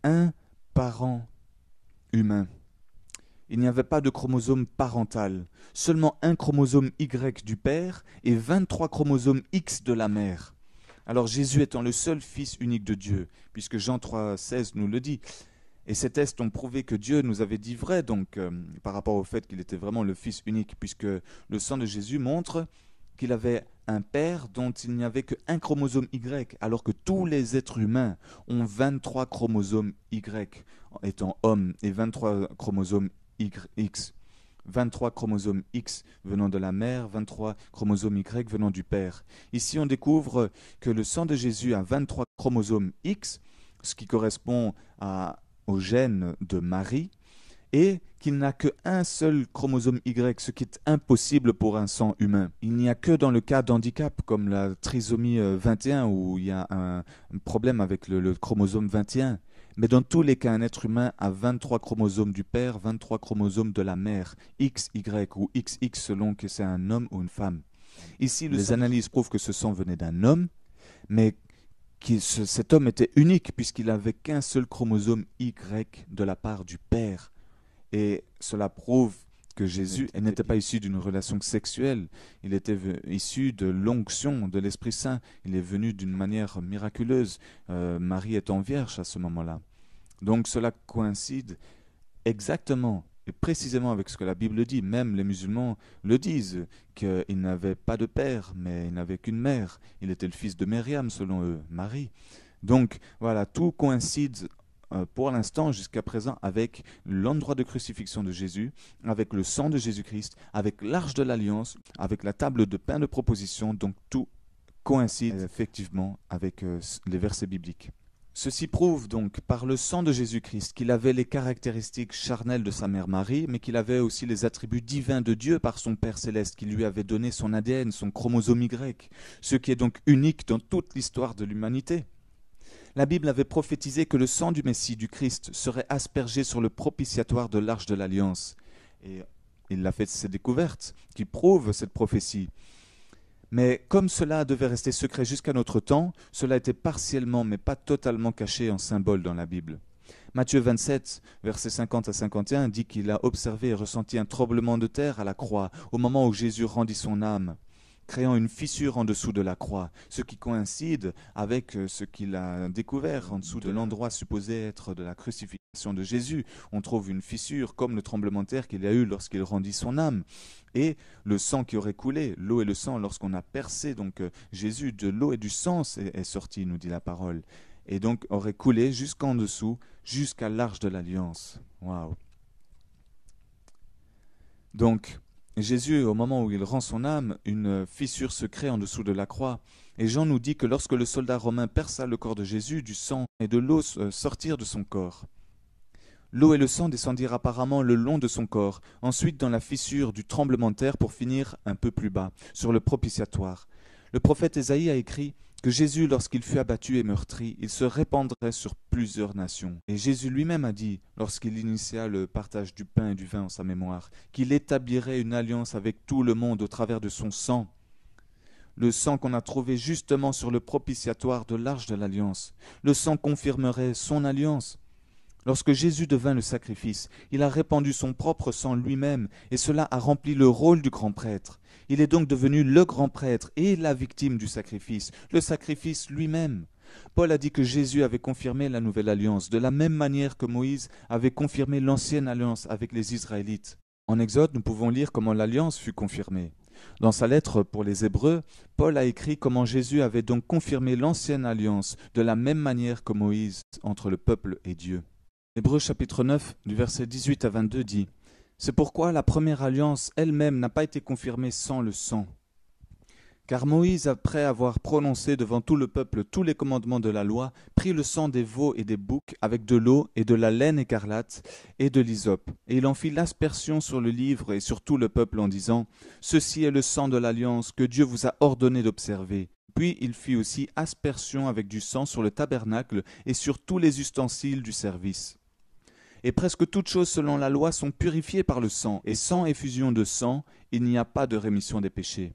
un parent humain. Il n'y avait pas de chromosome parental, seulement un chromosome Y du père et 23 chromosomes X de la mère. Alors Jésus étant le seul fils unique de Dieu, puisque Jean 3,16 nous le dit, et ces tests ont prouvé que Dieu nous avait dit vrai, donc par rapport au fait qu'il était vraiment le fils unique, puisque le sang de Jésus montre qu'il avait un père dont il n'y avait qu'un chromosome Y, alors que tous les êtres humains ont 23 chromosomes Y, étant hommes, et 23 chromosomes X. 23 chromosomes X venant de la mère, 23 chromosomes Y venant du père. Ici, on découvre que le sang de Jésus a 23 chromosomes X, ce qui correspond au gène de Marie, et qu'il n'a qu'un seul chromosome Y, ce qui est impossible pour un sang humain. Il n'y a que dans le cas d'handicap, comme la trisomie 21, où il y a un problème avec le chromosome 21. Mais dans tous les cas, un être humain a 23 chromosomes du père, 23 chromosomes de la mère, XY ou XX selon que c'est un homme ou une femme. Ici, les analyses prouvent que ce sang venait d'un homme, mais cet homme était unique puisqu'il n'avait qu'un seul chromosome Y de la part du père. Et cela prouve que Jésus n'était pas issu d'une relation sexuelle, il était issu de l'onction de l'Esprit Saint, il est venu d'une manière miraculeuse, Marie étant vierge à ce moment-là. Donc cela coïncide exactement et précisément avec ce que la Bible dit. Même les musulmans le disent, qu'il n'avait pas de père, mais il n'avait qu'une mère. Il était le fils de Myriam, selon eux, Marie. Donc voilà, tout coïncide pour l'instant, jusqu'à présent, avec l'endroit de crucifixion de Jésus, avec le sang de Jésus-Christ, avec l'arche de l'Alliance, avec la table de pain de proposition. Donc tout coïncide effectivement avec les versets bibliques. Ceci prouve donc par le sang de Jésus-Christ qu'il avait les caractéristiques charnelles de sa mère Marie, mais qu'il avait aussi les attributs divins de Dieu par son Père céleste, qui lui avait donné son ADN, son chromosome Y, ce qui est donc unique dans toute l'histoire de l'humanité. La Bible avait prophétisé que le sang du Messie, du Christ, serait aspergé sur le propitiatoire de l'Arche de l'Alliance. Et il a fait ces découvertes qui prouvent cette prophétie. Mais comme cela devait rester secret jusqu'à notre temps, cela était partiellement mais pas totalement caché en symbole dans la Bible. Matthieu 27, versets 50 à 51, dit qu'il a observé et ressenti un tremblement de terre à la croix au moment où Jésus rendit son âme, créant une fissure en dessous de la croix, ce qui coïncide avec ce qu'il a découvert en dessous de l'endroit supposé être de la crucifixion de Jésus. On trouve une fissure comme le tremblement de terre qu'il a eu lorsqu'il rendit son âme. Et le sang qui aurait coulé, l'eau et le sang, lorsqu'on a percé donc Jésus, de l'eau et du sang est sorti, nous dit la parole. Et donc aurait coulé jusqu'en dessous, jusqu'à l'arche de l'Alliance. Waouh! Donc, Jésus, au moment où il rend son âme, une fissure se crée en dessous de la croix. Et Jean nous dit que lorsque le soldat romain perça le corps de Jésus, du sang et de l'eau sortirent de son corps. L'eau et le sang descendirent apparemment le long de son corps, ensuite dans la fissure du tremblement de terre pour finir un peu plus bas, sur le propitiatoire. Le prophète Ésaïe a écrit que Jésus, lorsqu'il fut abattu et meurtri, il se répandrait sur plusieurs nations. Et Jésus lui-même a dit, lorsqu'il initia le partage du pain et du vin en sa mémoire, qu'il établirait une alliance avec tout le monde au travers de son sang. Le sang qu'on a trouvé justement sur le propitiatoire de l'arche de l'alliance. Le sang confirmerait son alliance. Lorsque Jésus devint le sacrifice, il a répandu son propre sang lui-même, et cela a rempli le rôle du grand prêtre. Il est donc devenu le grand prêtre et la victime du sacrifice, le sacrifice lui-même. Paul a dit que Jésus avait confirmé la nouvelle alliance, de la même manière que Moïse avait confirmé l'ancienne alliance avec les Israélites. En Exode, nous pouvons lire comment l'alliance fut confirmée. Dans sa lettre pour les Hébreux, Paul a écrit comment Jésus avait donc confirmé l'ancienne alliance de la même manière que Moïse entre le peuple et Dieu. Hébreux chapitre 9, du verset 18 à 22 dit « C'est pourquoi la première alliance elle-même n'a pas été confirmée sans le sang. Car Moïse, après avoir prononcé devant tout le peuple tous les commandements de la loi, prit le sang des veaux et des boucs avec de l'eau et de la laine écarlate et de l'hysope. Et il en fit l'aspersion sur le livre et sur tout le peuple en disant « Ceci est le sang de l'alliance que Dieu vous a ordonné d'observer. » Puis il fit aussi aspersion avec du sang sur le tabernacle et sur tous les ustensiles du service. Et presque toutes choses selon la loi sont purifiées par le sang, et sans effusion de sang, il n'y a pas de rémission des péchés.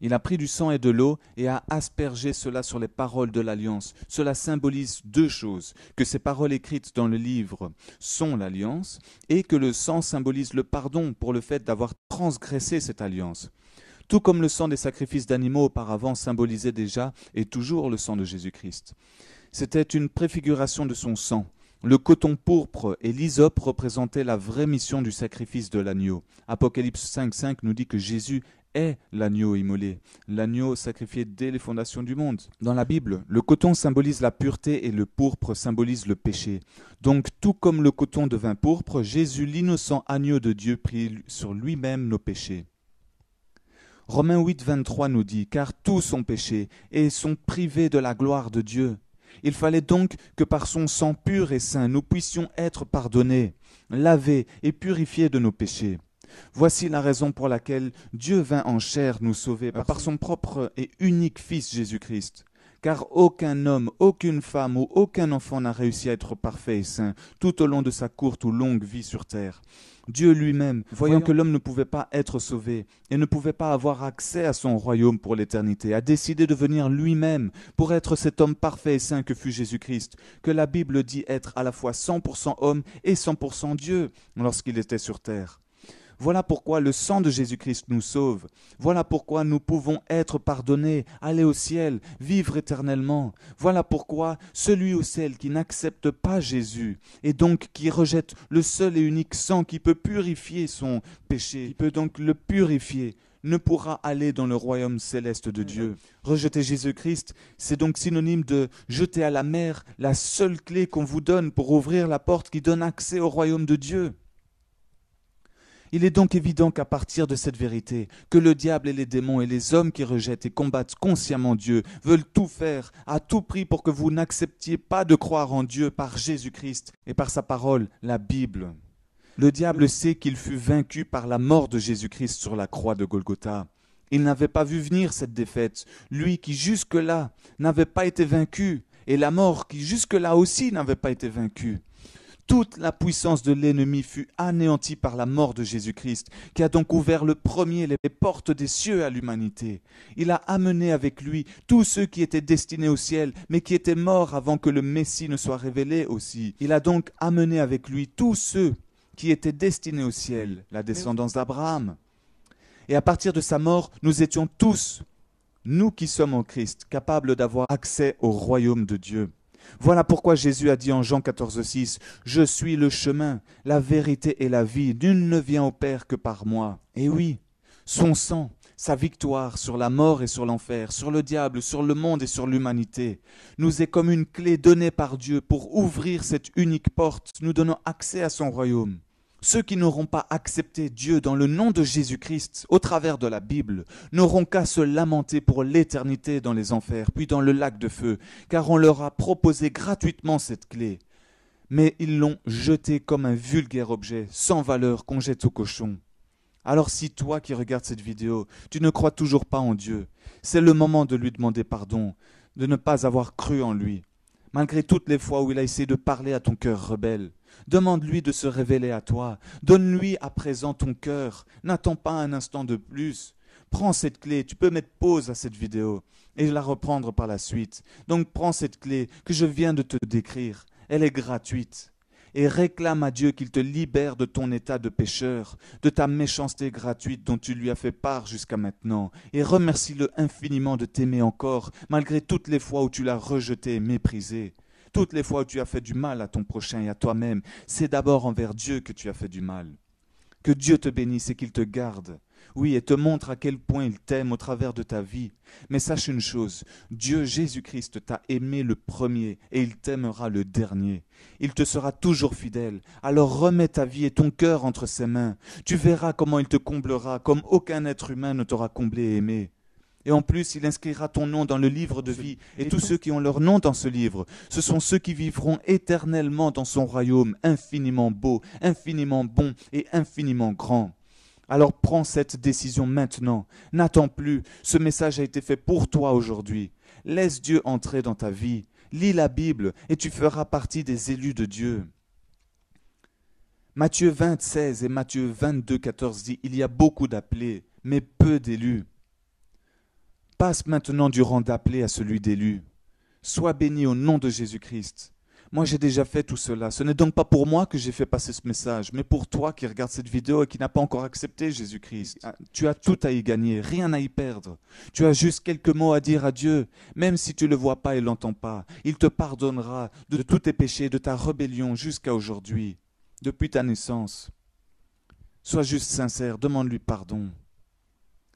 Il a pris du sang et de l'eau et a aspergé cela sur les paroles de l'alliance. Cela symbolise deux choses, que ces paroles écrites dans le livre sont l'alliance, et que le sang symbolise le pardon pour le fait d'avoir transgressé cette alliance. Tout comme le sang des sacrifices d'animaux auparavant symbolisait déjà et toujours le sang de Jésus-Christ. C'était une préfiguration de son sang. Le coton pourpre et l'hysope représentaient la vraie mission du sacrifice de l'agneau. Apocalypse 5,5 nous dit que Jésus est l'agneau immolé, l'agneau sacrifié dès les fondations du monde. Dans la Bible, le coton symbolise la pureté et le pourpre symbolise le péché. Donc, tout comme le coton devint pourpre, Jésus, l'innocent agneau de Dieu, prit sur lui-même nos péchés. Romains 8,23 nous dit « Car tous ont péché et sont privés de la gloire de Dieu. » Il fallait donc que par son sang pur et saint, nous puissions être pardonnés, lavés et purifiés de nos péchés. Voici la raison pour laquelle Dieu vint en chair nous sauver par son propre et unique Fils Jésus-Christ. Car aucun homme, aucune femme ou aucun enfant n'a réussi à être parfait et saint tout au long de sa courte ou longue vie sur terre. Dieu lui-même, voyant que l'homme ne pouvait pas être sauvé et ne pouvait pas avoir accès à son royaume pour l'éternité, a décidé de venir lui-même pour être cet homme parfait et saint que fut Jésus-Christ, que la Bible dit être à la fois 100% homme et 100% Dieu lorsqu'il était sur terre. Voilà pourquoi le sang de Jésus-Christ nous sauve. Voilà pourquoi nous pouvons être pardonnés, aller au ciel, vivre éternellement. Voilà pourquoi celui ou celle qui n'accepte pas Jésus et donc qui rejette le seul et unique sang qui peut purifier son péché, qui peut donc le purifier, ne pourra aller dans le royaume céleste de Dieu. Rejeter Jésus-Christ, c'est donc synonyme de jeter à la mer la seule clé qu'on vous donne pour ouvrir la porte qui donne accès au royaume de Dieu. Il est donc évident qu'à partir de cette vérité, que le diable et les démons et les hommes qui rejettent et combattent consciemment Dieu veulent tout faire à tout prix pour que vous n'acceptiez pas de croire en Dieu par Jésus-Christ et par sa parole, la Bible. Le diable sait qu'il fut vaincu par la mort de Jésus-Christ sur la croix de Golgotha. Il n'avait pas vu venir cette défaite, lui qui jusque-là n'avait pas été vaincu, et la mort qui jusque-là aussi n'avait pas été vaincue. Toute la puissance de l'ennemi fut anéantie par la mort de Jésus-Christ, qui a donc ouvert le premier les portes des cieux à l'humanité. Il a amené avec lui tous ceux qui étaient destinés au ciel, mais qui étaient morts avant que le Messie ne soit révélé aussi. Il a donc amené avec lui tous ceux qui étaient destinés au ciel, la descendance d'Abraham. Et à partir de sa mort, nous étions tous, nous qui sommes en Christ, capables d'avoir accès au royaume de Dieu. Voilà pourquoi Jésus a dit en Jean 14,6 « Je suis le chemin, la vérité et la vie, nul ne vient au Père que par moi. » Et oui, son sang, sa victoire sur la mort et sur l'enfer, sur le diable, sur le monde et sur l'humanité, nous est comme une clé donnée par Dieu pour ouvrir cette unique porte, nous donnant accès à son royaume. Ceux qui n'auront pas accepté Dieu dans le nom de Jésus-Christ au travers de la Bible n'auront qu'à se lamenter pour l'éternité dans les enfers, puis dans le lac de feu, car on leur a proposé gratuitement cette clé. Mais ils l'ont jetée comme un vulgaire objet, sans valeur, qu'on jette au cochon. Alors si toi qui regardes cette vidéo, tu ne crois toujours pas en Dieu, c'est le moment de lui demander pardon, de ne pas avoir cru en lui. Malgré toutes les fois où il a essayé de parler à ton cœur rebelle, demande-lui de se révéler à toi. Donne-lui à présent ton cœur. N'attends pas un instant de plus. Prends cette clé. Tu peux mettre pause à cette vidéo et la reprendre par la suite. Donc prends cette clé que je viens de te décrire. Elle est gratuite. et réclame à Dieu qu'il te libère de ton état de pécheur, de ta méchanceté gratuite dont tu lui as fait part jusqu'à maintenant, et remercie-le infiniment de t'aimer encore, malgré toutes les fois où tu l'as rejeté et méprisé. Toutes les fois où tu as fait du mal à ton prochain et à toi-même, c'est d'abord envers Dieu que tu as fait du mal. Que Dieu te bénisse et qu'il te garde. Oui, et te montre à quel point il t'aime au travers de ta vie. Mais sache une chose, Dieu Jésus-Christ t'a aimé le premier et il t'aimera le dernier. Il te sera toujours fidèle. Alors remets ta vie et ton cœur entre ses mains. Tu verras comment il te comblera, comme aucun être humain ne t'aura comblé et aimé. Et en plus, il inscrira ton nom dans le livre de vie. Et tous ceux qui ont leur nom dans ce livre, ce sont ceux qui vivront éternellement dans son royaume, infiniment beau, infiniment bon et infiniment grand. Alors prends cette décision maintenant. N'attends plus. Ce message a été fait pour toi aujourd'hui. Laisse Dieu entrer dans ta vie. Lis la Bible et tu feras partie des élus de Dieu. Matthieu 20, 16 et Matthieu 22, 14 dit « Il y a beaucoup d'appelés, mais peu d'élus. » Passe maintenant du rang d'appelé à celui d'élu. Sois béni au nom de Jésus-Christ. Moi, j'ai déjà fait tout cela. Ce n'est donc pas pour moi que j'ai fait passer ce message, mais pour toi qui regardes cette vidéo et qui n'a pas encore accepté Jésus-Christ. Tu as tout à y gagner, rien à y perdre. Tu as juste quelques mots à dire à Dieu, même si tu ne le vois pas et ne l'entends pas. Il te pardonnera de tous tes péchés, de ta rébellion jusqu'à aujourd'hui, depuis ta naissance. Sois juste sincère, demande-lui pardon.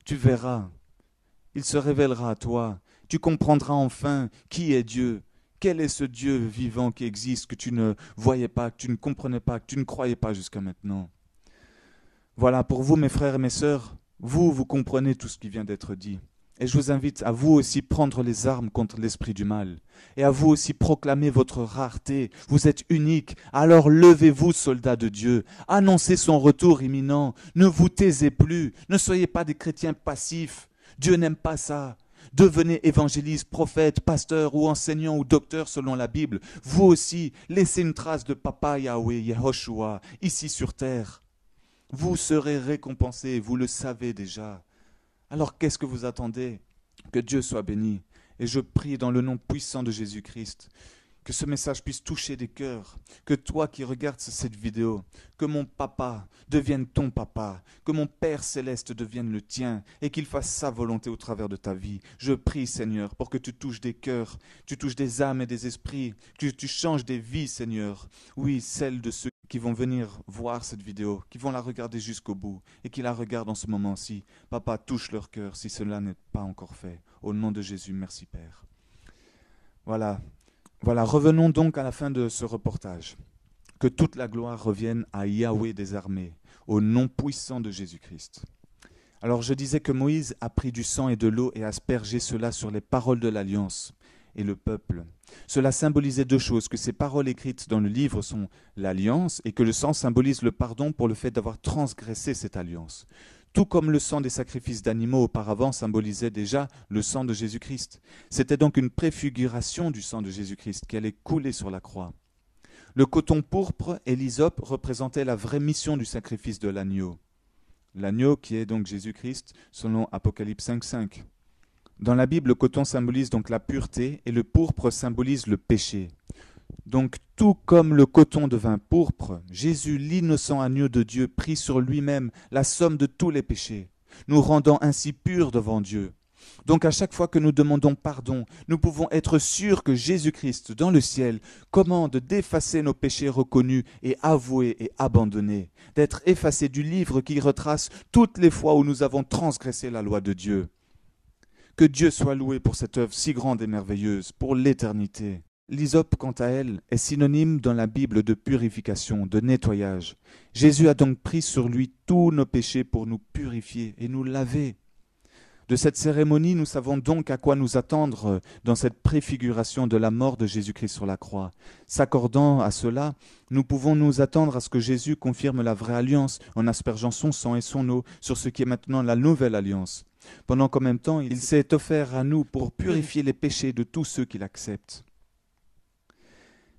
Tu verras. Il se révélera à toi. Tu comprendras enfin qui est Dieu. Quel est ce Dieu vivant qui existe, que tu ne voyais pas, que tu ne comprenais pas, que tu ne croyais pas jusqu'à maintenant. Voilà, pour vous, mes frères et mes sœurs, vous comprenez tout ce qui vient d'être dit. Et je vous invite à vous aussi prendre les armes contre l'esprit du mal. Et à vous aussi proclamer votre rareté. Vous êtes unique. Alors levez-vous, soldats de Dieu. Annoncez son retour imminent. Ne vous taisez plus. Ne soyez pas des chrétiens passifs. Dieu n'aime pas ça. Devenez évangéliste, prophète, pasteur ou enseignant ou docteur selon la Bible. Vous aussi, laissez une trace de Papa Yahweh, Yehoshua, ici sur terre. Vous serez récompensés, vous le savez déjà. Alors qu'est-ce que vous attendez? Que Dieu soit béni. Et je prie dans le nom puissant de Jésus-Christ, que ce message puisse toucher des cœurs, que toi qui regardes cette vidéo, que mon papa devienne ton papa, que mon Père céleste devienne le tien et qu'il fasse sa volonté au travers de ta vie. Je prie, Seigneur, pour que tu touches des cœurs, tu touches des âmes et des esprits, que tu changes des vies, Seigneur. Oui, celles de ceux qui vont venir voir cette vidéo, qui vont la regarder jusqu'au bout et qui la regardent en ce moment-ci. Papa, touche leur cœur si cela n'est pas encore fait. Au nom de Jésus, merci Père. Voilà, revenons donc à la fin de ce reportage. Que toute la gloire revienne à Yahweh des armées, au nom puissant de Jésus-Christ. Alors je disais que Moïse a pris du sang et de l'eau et a aspergé cela sur les paroles de l'Alliance et le peuple. Cela symbolisait deux choses, que ces paroles écrites dans le livre sont l'Alliance et que le sang symbolise le pardon pour le fait d'avoir transgressé cette alliance. Tout comme le sang des sacrifices d'animaux auparavant symbolisait déjà le sang de Jésus-Christ. C'était donc une préfiguration du sang de Jésus-Christ qui allait couler sur la croix. Le coton pourpre et l'hysope représentaient la vraie mission du sacrifice de l'agneau. L'agneau qui est donc Jésus-Christ selon Apocalypse 5.5. Dans la Bible, le coton symbolise donc la pureté et le pourpre symbolise le péché. Donc, tout comme le coton devint pourpre, Jésus, l'innocent agneau de Dieu, prit sur lui-même la somme de tous les péchés, nous rendant ainsi purs devant Dieu. Donc, à chaque fois que nous demandons pardon, nous pouvons être sûrs que Jésus-Christ, dans le ciel, commande d'effacer nos péchés reconnus et avoués et abandonnés, d'être effacés du livre qui retrace toutes les fois où nous avons transgressé la loi de Dieu. Que Dieu soit loué pour cette œuvre si grande et merveilleuse, pour l'éternité. L'hysope, quant à elle, est synonyme dans la Bible de purification, de nettoyage. Jésus a donc pris sur lui tous nos péchés pour nous purifier et nous laver. De cette cérémonie, nous savons donc à quoi nous attendre dans cette préfiguration de la mort de Jésus-Christ sur la croix. S'accordant à cela, nous pouvons nous attendre à ce que Jésus confirme la vraie alliance en aspergeant son sang et son eau sur ce qui est maintenant la nouvelle alliance. Pendant qu'en même temps, il s'est offert à nous pour purifier les péchés de tous ceux qui l'acceptent.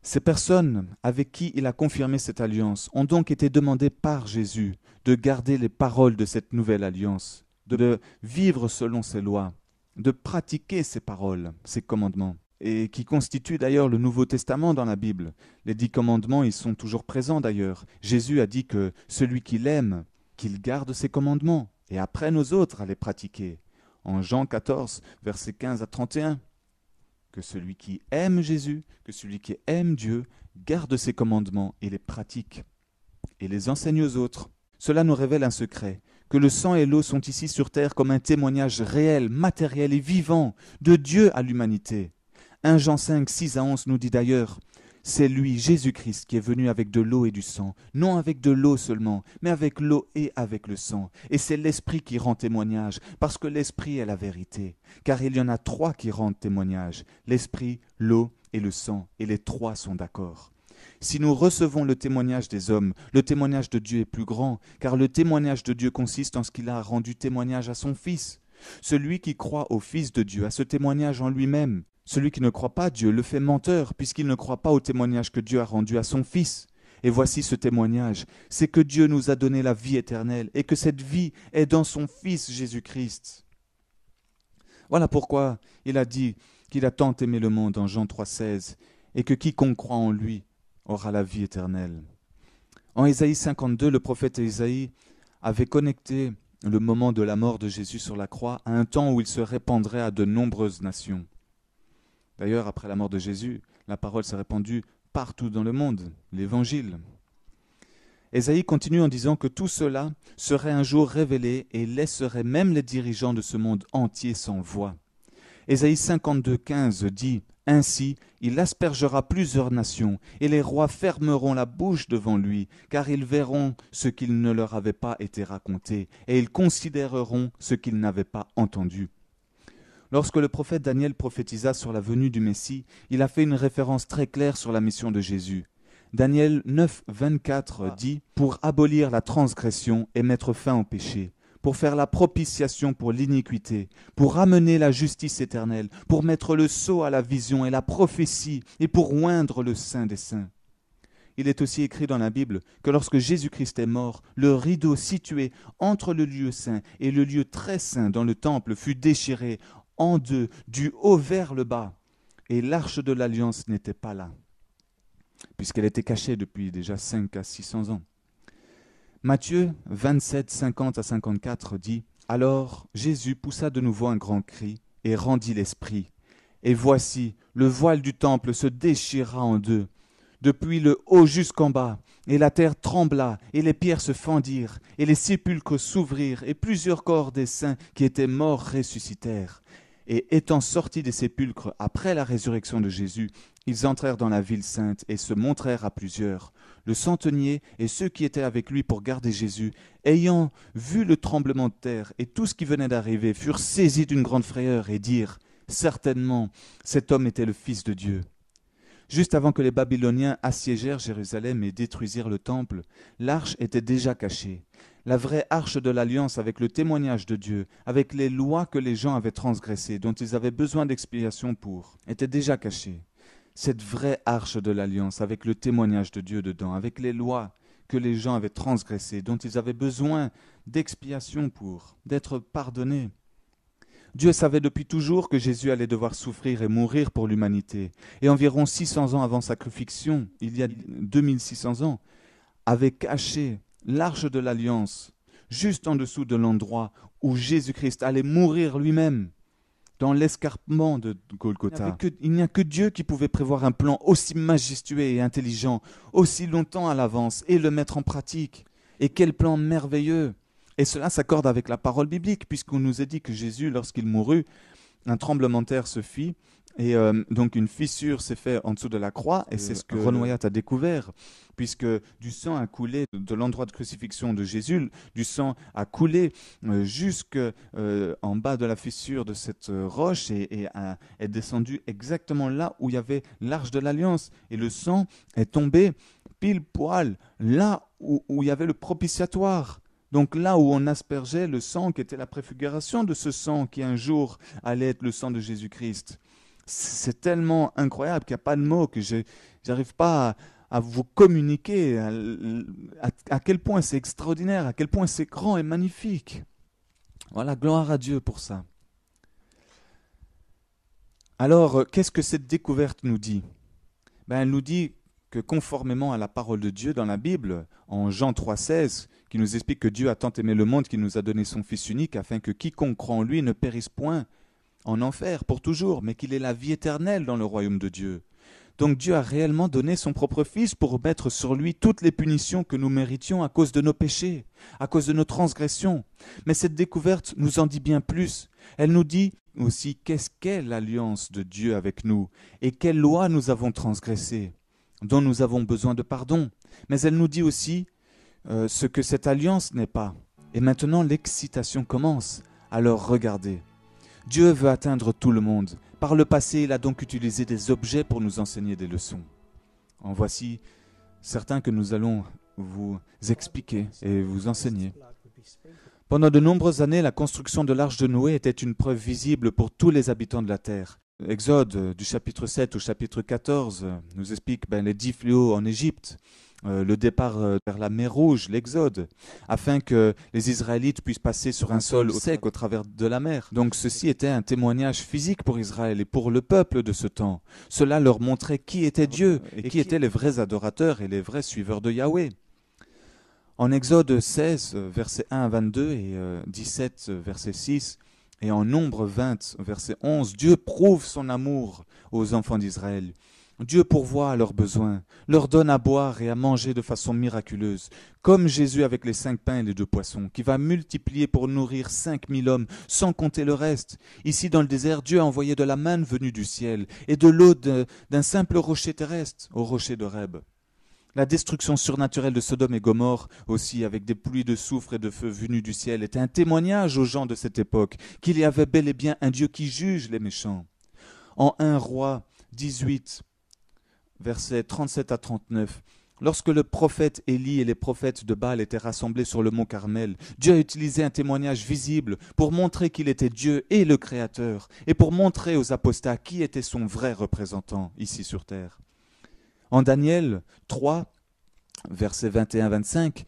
Ces personnes avec qui il a confirmé cette alliance ont donc été demandées par Jésus de garder les paroles de cette nouvelle alliance, de vivre selon ses lois, de pratiquer ses paroles, ses commandements. et qui constitue d'ailleurs le Nouveau Testament dans la Bible. Les 10 commandements, ils sont toujours présents d'ailleurs. Jésus a dit que celui qui l'aime, qu'il garde ses commandements et apprenne aux autres à les pratiquer. En Jean 14, versets 15 à 31, que celui qui aime Jésus, que celui qui aime Dieu, garde ses commandements et les pratique et les enseigne aux autres. Cela nous révèle un secret, que le sang et l'eau sont ici sur terre comme un témoignage réel, matériel et vivant de Dieu à l'humanité. 1 Jean 5, 6 à 11 nous dit d'ailleurs « C'est lui, Jésus-Christ, qui est venu avec de l'eau et du sang, non avec de l'eau seulement, mais avec l'eau et avec le sang. Et c'est l'Esprit qui rend témoignage, parce que l'Esprit est la vérité. Car il y en a 3 qui rendent témoignage, l'Esprit, l'eau et le sang, et les 3 sont d'accord. Si nous recevons le témoignage des hommes, le témoignage de Dieu est plus grand, car le témoignage de Dieu consiste en ce qu'il a rendu témoignage à son Fils. Celui qui croit au Fils de Dieu a ce témoignage en lui-même. Celui qui ne croit pas Dieu le fait menteur, puisqu'il ne croit pas au témoignage que Dieu a rendu à son Fils. Et voici ce témoignage, c'est que Dieu nous a donné la vie éternelle, et que cette vie est dans son Fils Jésus-Christ. Voilà pourquoi il a dit qu'il a tant aimé le monde en Jean 3,16, et que quiconque croit en lui aura la vie éternelle. En Ésaïe 52, le prophète Ésaïe avait connecté le moment de la mort de Jésus sur la croix à un temps où il se répandrait à de nombreuses nations. D'ailleurs, après la mort de Jésus, la parole s'est répandue partout dans le monde, l'Évangile. Ésaïe continue en disant que tout cela serait un jour révélé et laisserait même les dirigeants de ce monde entier sans voix. Ésaïe 52, 15 dit « Ainsi, il aspergera plusieurs nations, et les rois fermeront la bouche devant lui, car ils verront ce qu'il ne leur avait pas été raconté, et ils considéreront ce qu'ils n'avaient pas entendu. » Lorsque le prophète Daniel prophétisa sur la venue du Messie, il a fait une référence très claire sur la mission de Jésus. Daniel 9, 24 dit « Pour abolir la transgression et mettre fin au péché, pour faire la propitiation pour l'iniquité, pour ramener la justice éternelle, pour mettre le sceau à la vision et la prophétie, et pour oindre le Saint des Saints. » Il est aussi écrit dans la Bible que lorsque Jésus-Christ est mort, le rideau situé entre le lieu saint et le lieu très saint dans le temple fut déchiré en deux, du haut vers le bas, et l'arche de l'alliance n'était pas là, puisqu'elle était cachée depuis déjà 5 à 600 ans. Matthieu 27, 50 à 54 dit « Alors Jésus poussa de nouveau un grand cri et rendit l'esprit. Et voici, le voile du temple se déchira en deux, depuis le haut jusqu'en bas, et la terre trembla, et les pierres se fendirent, et les sépulcres s'ouvrirent, et plusieurs corps des saints qui étaient morts ressuscitèrent. Et étant sortis des sépulcres après la résurrection de Jésus, ils entrèrent dans la ville sainte et se montrèrent à plusieurs. Le centenier et ceux qui étaient avec lui pour garder Jésus, ayant vu le tremblement de terre et tout ce qui venait d'arriver, furent saisis d'une grande frayeur et dirent « Certainement, cet homme était le Fils de Dieu. » Juste avant que les Babyloniens assiégèrent Jérusalem et détruisirent le temple, l'arche était déjà cachée. La vraie arche de l'alliance avec le témoignage de Dieu, avec les lois que les gens avaient transgressées, dont ils avaient besoin d'expiation pour, était déjà cachée. Cette vraie arche de l'alliance avec le témoignage de Dieu dedans, avec les lois que les gens avaient transgressées, dont ils avaient besoin d'expiation pour, d'être pardonnés. Dieu savait depuis toujours que Jésus allait devoir souffrir et mourir pour l'humanité. Et environ 600 ans avant sa crucifixion, il y a 2600 ans, avait caché l'arche de l'alliance juste en dessous de l'endroit où Jésus-Christ allait mourir lui-même, dans l'escarpement de Golgotha. Il n'y a que Dieu qui pouvait prévoir un plan aussi majestueux et intelligent, aussi longtemps à l'avance, et le mettre en pratique. Et quel plan merveilleux! Et cela s'accorde avec la parole biblique, puisqu'on nous a dit que Jésus, lorsqu'il mourut, un tremblement de terre se fit, et donc une fissure s'est faite en dessous de la croix, et c'est ce que Ron Wyatt a découvert, puisque du sang a coulé de l'endroit de crucifixion de Jésus, du sang a coulé jusqu'en bas de la fissure de cette roche, et est descendu exactement là où il y avait l'arche de l'Alliance, et le sang est tombé pile poil là où il y avait le propitiatoire. Donc là où on aspergeait le sang qui était la préfiguration de ce sang qui un jour allait être le sang de Jésus-Christ. C'est tellement incroyable qu'il n'y a pas de mots, que je n'arrive pas à vous communiquer à quel point c'est extraordinaire, à quel point c'est grand et magnifique. Voilà, gloire à Dieu pour ça. Alors, qu'est-ce que cette découverte nous dit? Elle nous dit que conformément à la parole de Dieu dans la Bible, en Jean 3,16, qui nous explique que Dieu a tant aimé le monde qu'il nous a donné son Fils unique, afin que quiconque croit en lui ne périsse point en enfer pour toujours, mais qu'il ait la vie éternelle dans le royaume de Dieu. Donc Dieu a réellement donné son propre Fils pour mettre sur lui toutes les punitions que nous méritions à cause de nos péchés, à cause de nos transgressions. Mais cette découverte nous en dit bien plus. Elle nous dit aussi qu'est-ce qu'est l'alliance de Dieu avec nous et quelle loi nous avons transgressée, dont nous avons besoin de pardon. Mais elle nous dit aussi ce que cette alliance n'est pas. Et maintenant l'excitation commence. Alors regardez. Dieu veut atteindre tout le monde. Par le passé, il a donc utilisé des objets pour nous enseigner des leçons. En voici certains que nous allons vous expliquer et vous enseigner. Pendant de nombreuses années, la construction de l'arche de Noé était une preuve visible pour tous les habitants de la terre. Exode du chapitre 7 au chapitre 14 nous explique les 10 fléaux en Égypte, le départ vers la mer Rouge, l'Exode, afin que les Israélites puissent passer sur un sol sec au travers de la mer. Donc ceci était un témoignage physique pour Israël et pour le peuple de ce temps. Cela leur montrait qui était Dieu et qui étaient les vrais adorateurs et les vrais suiveurs de Yahweh. En Exode 16, versets 1 à 22 et 17, verset 6, et en Nombre 20, verset 11, Dieu prouve son amour aux enfants d'Israël. Dieu pourvoit à leurs besoins, leur donne à boire et à manger de façon miraculeuse, comme Jésus avec les 5 pains et les 2 poissons, qui va multiplier pour nourrir 5000 hommes, sans compter le reste. Ici dans le désert, Dieu a envoyé de la manne venue du ciel, et de l'eau d'un simple rocher terrestre, au rocher d'Horeb. La destruction surnaturelle de Sodome et Gomorrhe, aussi avec des pluies de soufre et de feu venues du ciel, était un témoignage aux gens de cette époque qu'il y avait bel et bien un Dieu qui juge les méchants. En 1 Roi 18, versets 37 à 39, lorsque le prophète Élie et les prophètes de Baal étaient rassemblés sur le mont Carmel, Dieu a utilisé un témoignage visible pour montrer qu'il était Dieu et le Créateur, et pour montrer aux apostats qui était son vrai représentant ici sur terre. En Daniel 3, versets 21-25,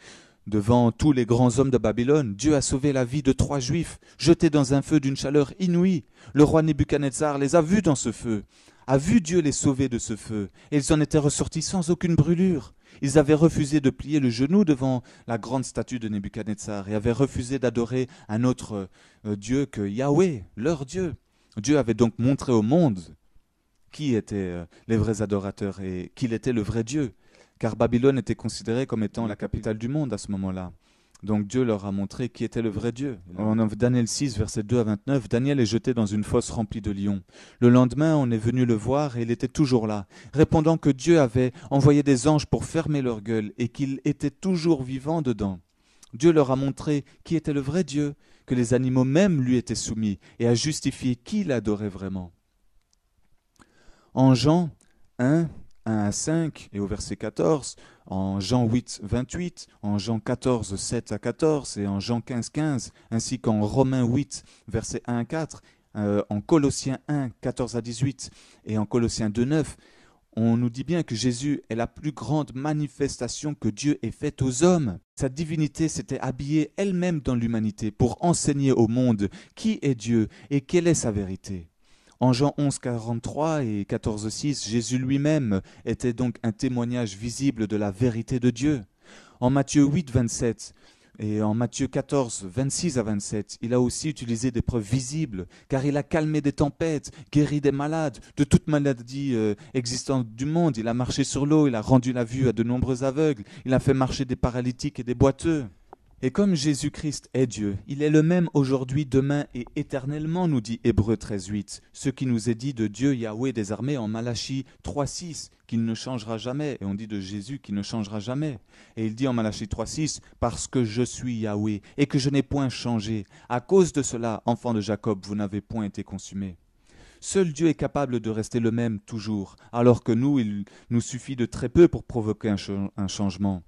devant tous les grands hommes de Babylone, Dieu a sauvé la vie de 3 Juifs, jetés dans un feu d'une chaleur inouïe. Le roi Nebuchadnezzar les a vus dans ce feu, a vu Dieu les sauver de ce feu, et ils en étaient ressortis sans aucune brûlure. Ils avaient refusé de plier le genou devant la grande statue de Nebuchadnezzar et avaient refusé d'adorer un autre Dieu que Yahweh, leur Dieu. Dieu avait donc montré au monde qui étaient les vrais adorateurs et qu'il était le vrai Dieu, car Babylone était considérée comme étant la capitale du monde à ce moment-là. Donc Dieu leur a montré qui était le vrai Dieu. En Daniel 6, versets 2 à 29, Daniel est jeté dans une fosse remplie de lions. Le lendemain, on est venu le voir et il était toujours là, répondant que Dieu avait envoyé des anges pour fermer leur gueule et qu'il était toujours vivant dedans. Dieu leur a montré qui était le vrai Dieu, que les animaux même lui étaient soumis et a justifié qui l'adorait vraiment. En Jean 1, 1 à 5 et au verset 14, en Jean 8, 28, en Jean 14, 7 à 14 et en Jean 15, 15, ainsi qu'en Romains 8, versets 1 à 4, en Colossiens 1, 14 à 18 et en Colossiens 2, 9, on nous dit bien que Jésus est la plus grande manifestation que Dieu ait faite aux hommes. Sa divinité s'était habillée elle-même dans l'humanité pour enseigner au monde qui est Dieu et quelle est sa vérité. En Jean 11, 43 et 14, 6, Jésus lui-même était donc un témoignage visible de la vérité de Dieu. En Matthieu 8, 27 et en Matthieu 14, 26 à 27, il a aussi utilisé des preuves visibles, car il a calmé des tempêtes, guéri des malades, de toute maladie existante du monde. Il a marché sur l'eau, il a rendu la vue à de nombreux aveugles, il a fait marcher des paralytiques et des boiteux. Et comme Jésus-Christ est Dieu, il est le même aujourd'hui, demain et éternellement, nous dit Hébreux 13.8, ce qui nous est dit de Dieu Yahweh des armées en Malachie 3.6, qu'il ne changera jamais, et on dit de Jésus qu'il ne changera jamais. Et il dit en Malachie 3.6, parce que je suis Yahweh et que je n'ai point changé, à cause de cela, enfants de Jacob, vous n'avez point été consumés. Seul Dieu est capable de rester le même toujours, alors que nous, il nous suffit de très peu pour provoquer un changement.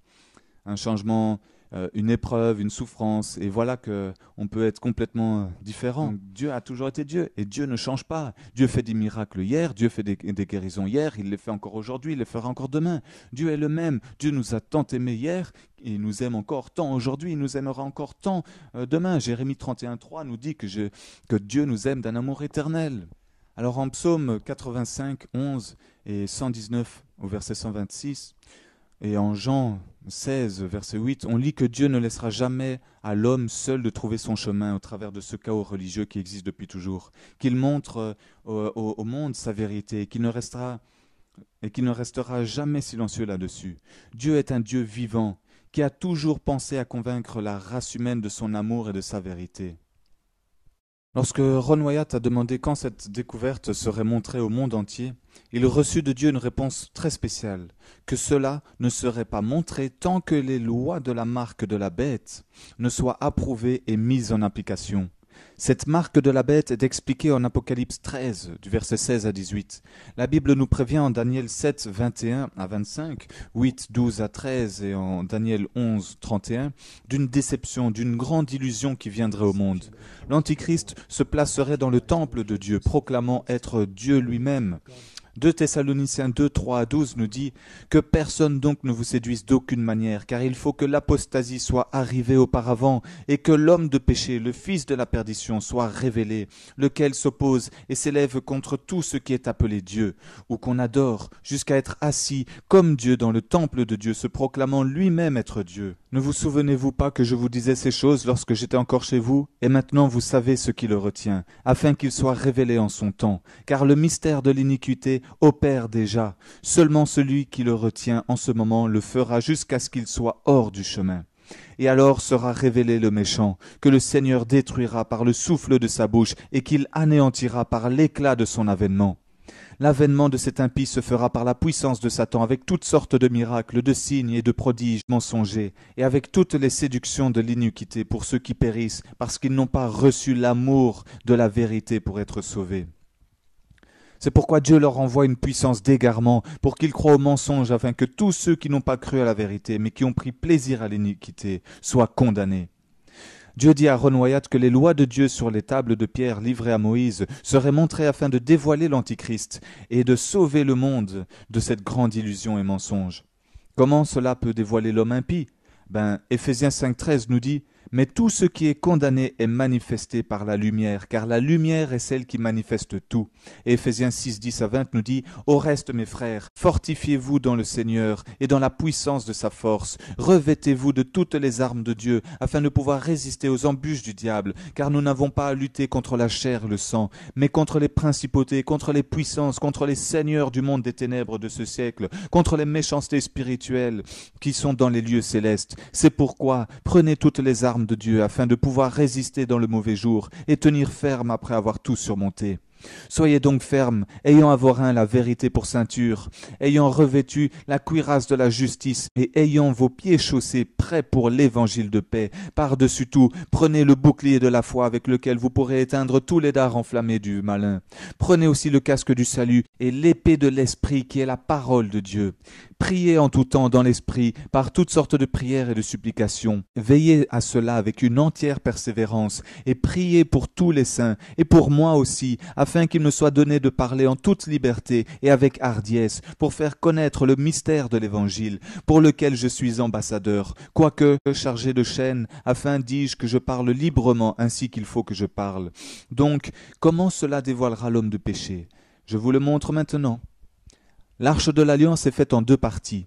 Un changement, une épreuve, une souffrance, et voilà qu'on peut être complètement différent. Donc, Dieu a toujours été Dieu, et Dieu ne change pas. Dieu fait des miracles hier, Dieu fait des guérisons hier, il les fait encore aujourd'hui, il les fera encore demain. Dieu est le même, Dieu nous a tant aimés hier, il nous aime encore tant aujourd'hui, il nous aimera encore tant demain. Jérémie 31.3 nous dit que Dieu nous aime d'un amour éternel. Alors en psaume 85, 11 et 119 au verset 126, et en Jean 16, verset 8, on lit que Dieu ne laissera jamais à l'homme seul de trouver son chemin au travers de ce chaos religieux qui existe depuis toujours, qu'il montre au monde sa vérité, et qu'il ne restera jamais silencieux là-dessus. Dieu est un Dieu vivant, qui a toujours pensé à convaincre la race humaine de son amour et de sa vérité. Lorsque Ron Wyatt a demandé quand cette découverte serait montrée au monde entier, il reçut de Dieu une réponse très spéciale, que cela ne serait pas montré tant que les lois de la marque de la bête ne soient approuvées et mises en application. Cette marque de la bête est expliquée en Apocalypse 13, du verset 16 à 18. La Bible nous prévient en Daniel 7, 21 à 25, 8, 12 à 13 et en Daniel 11, 31, d'une déception, d'une grande illusion qui viendrait au monde. L'Antichrist se placerait dans le temple de Dieu, proclamant être Dieu lui-même. 2 Thessaloniciens 2, 3 à 12 nous dit « Que personne donc ne vous séduise d'aucune manière, car il faut que l'apostasie soit arrivée auparavant, et que l'homme de péché, le fils de la perdition, soit révélé, lequel s'oppose et s'élève contre tout ce qui est appelé Dieu, ou qu'on adore, jusqu'à être assis comme Dieu dans le temple de Dieu, se proclamant lui-même être Dieu. Ne vous souvenez-vous pas que je vous disais ces choses lorsque j'étais encore chez vous? Et maintenant vous savez ce qui le retient, afin qu'il soit révélé en son temps, car le mystère de l'iniquité opère déjà. Seulement celui qui le retient en ce moment le fera jusqu'à ce qu'il soit hors du chemin. Et alors sera révélé le méchant, que le Seigneur détruira par le souffle de sa bouche et qu'il anéantira par l'éclat de son avènement. L'avènement de cet impie se fera par la puissance de Satan, avec toutes sortes de miracles, de signes et de prodiges mensongers, et avec toutes les séductions de l'iniquité pour ceux qui périssent, parce qu'ils n'ont pas reçu l'amour de la vérité pour être sauvés. C'est pourquoi Dieu leur envoie une puissance d'égarement, pour qu'ils croient au mensonge, afin que tous ceux qui n'ont pas cru à la vérité, mais qui ont pris plaisir à l'iniquité, soient condamnés. Dieu dit à Ron Wyatt que les lois de Dieu sur les tables de pierre livrées à Moïse seraient montrées afin de dévoiler l'Antichrist et de sauver le monde de cette grande illusion et mensonge. Comment cela peut dévoiler l'homme impie? Éphésiens 5,13 nous dit « Mais tout ce qui est condamné est manifesté par la lumière, car la lumière est celle qui manifeste tout. » Et Éphésiens 6,10 à 20 nous dit « Au reste, mes frères, fortifiez-vous dans le Seigneur et dans la puissance de sa force. Revêtez-vous de toutes les armes de Dieu, afin de pouvoir résister aux embûches du diable, car nous n'avons pas à lutter contre la chair et le sang, mais contre les principautés, contre les puissances, contre les seigneurs du monde des ténèbres de ce siècle, contre les méchancetés spirituelles qui sont dans les lieux célestes. C'est pourquoi prenez toutes les armes de Dieu afin de pouvoir résister dans le mauvais jour et tenir ferme après avoir tout surmonté. Soyez donc fermes, ayant à vos reins la vérité pour ceinture, ayant revêtu la cuirasse de la justice et ayant vos pieds chaussés prêts pour l'évangile de paix. Par-dessus tout, prenez le bouclier de la foi avec lequel vous pourrez éteindre tous les dards enflammés du malin. Prenez aussi le casque du salut et l'épée de l'esprit qui est la parole de Dieu. Priez en tout temps dans l'esprit, par toutes sortes de prières et de supplications. Veillez à cela avec une entière persévérance, et priez pour tous les saints, et pour moi aussi, afin qu'il me soit donné de parler en toute liberté et avec hardiesse, pour faire connaître le mystère de l'Évangile, pour lequel je suis ambassadeur, quoique chargé de chaînes, afin, dis-je, que je parle librement ainsi qu'il faut que je parle. Donc, comment cela dévoilera l'homme de péché? Je vous le montre maintenant. L'arche de l'Alliance est faite en deux parties.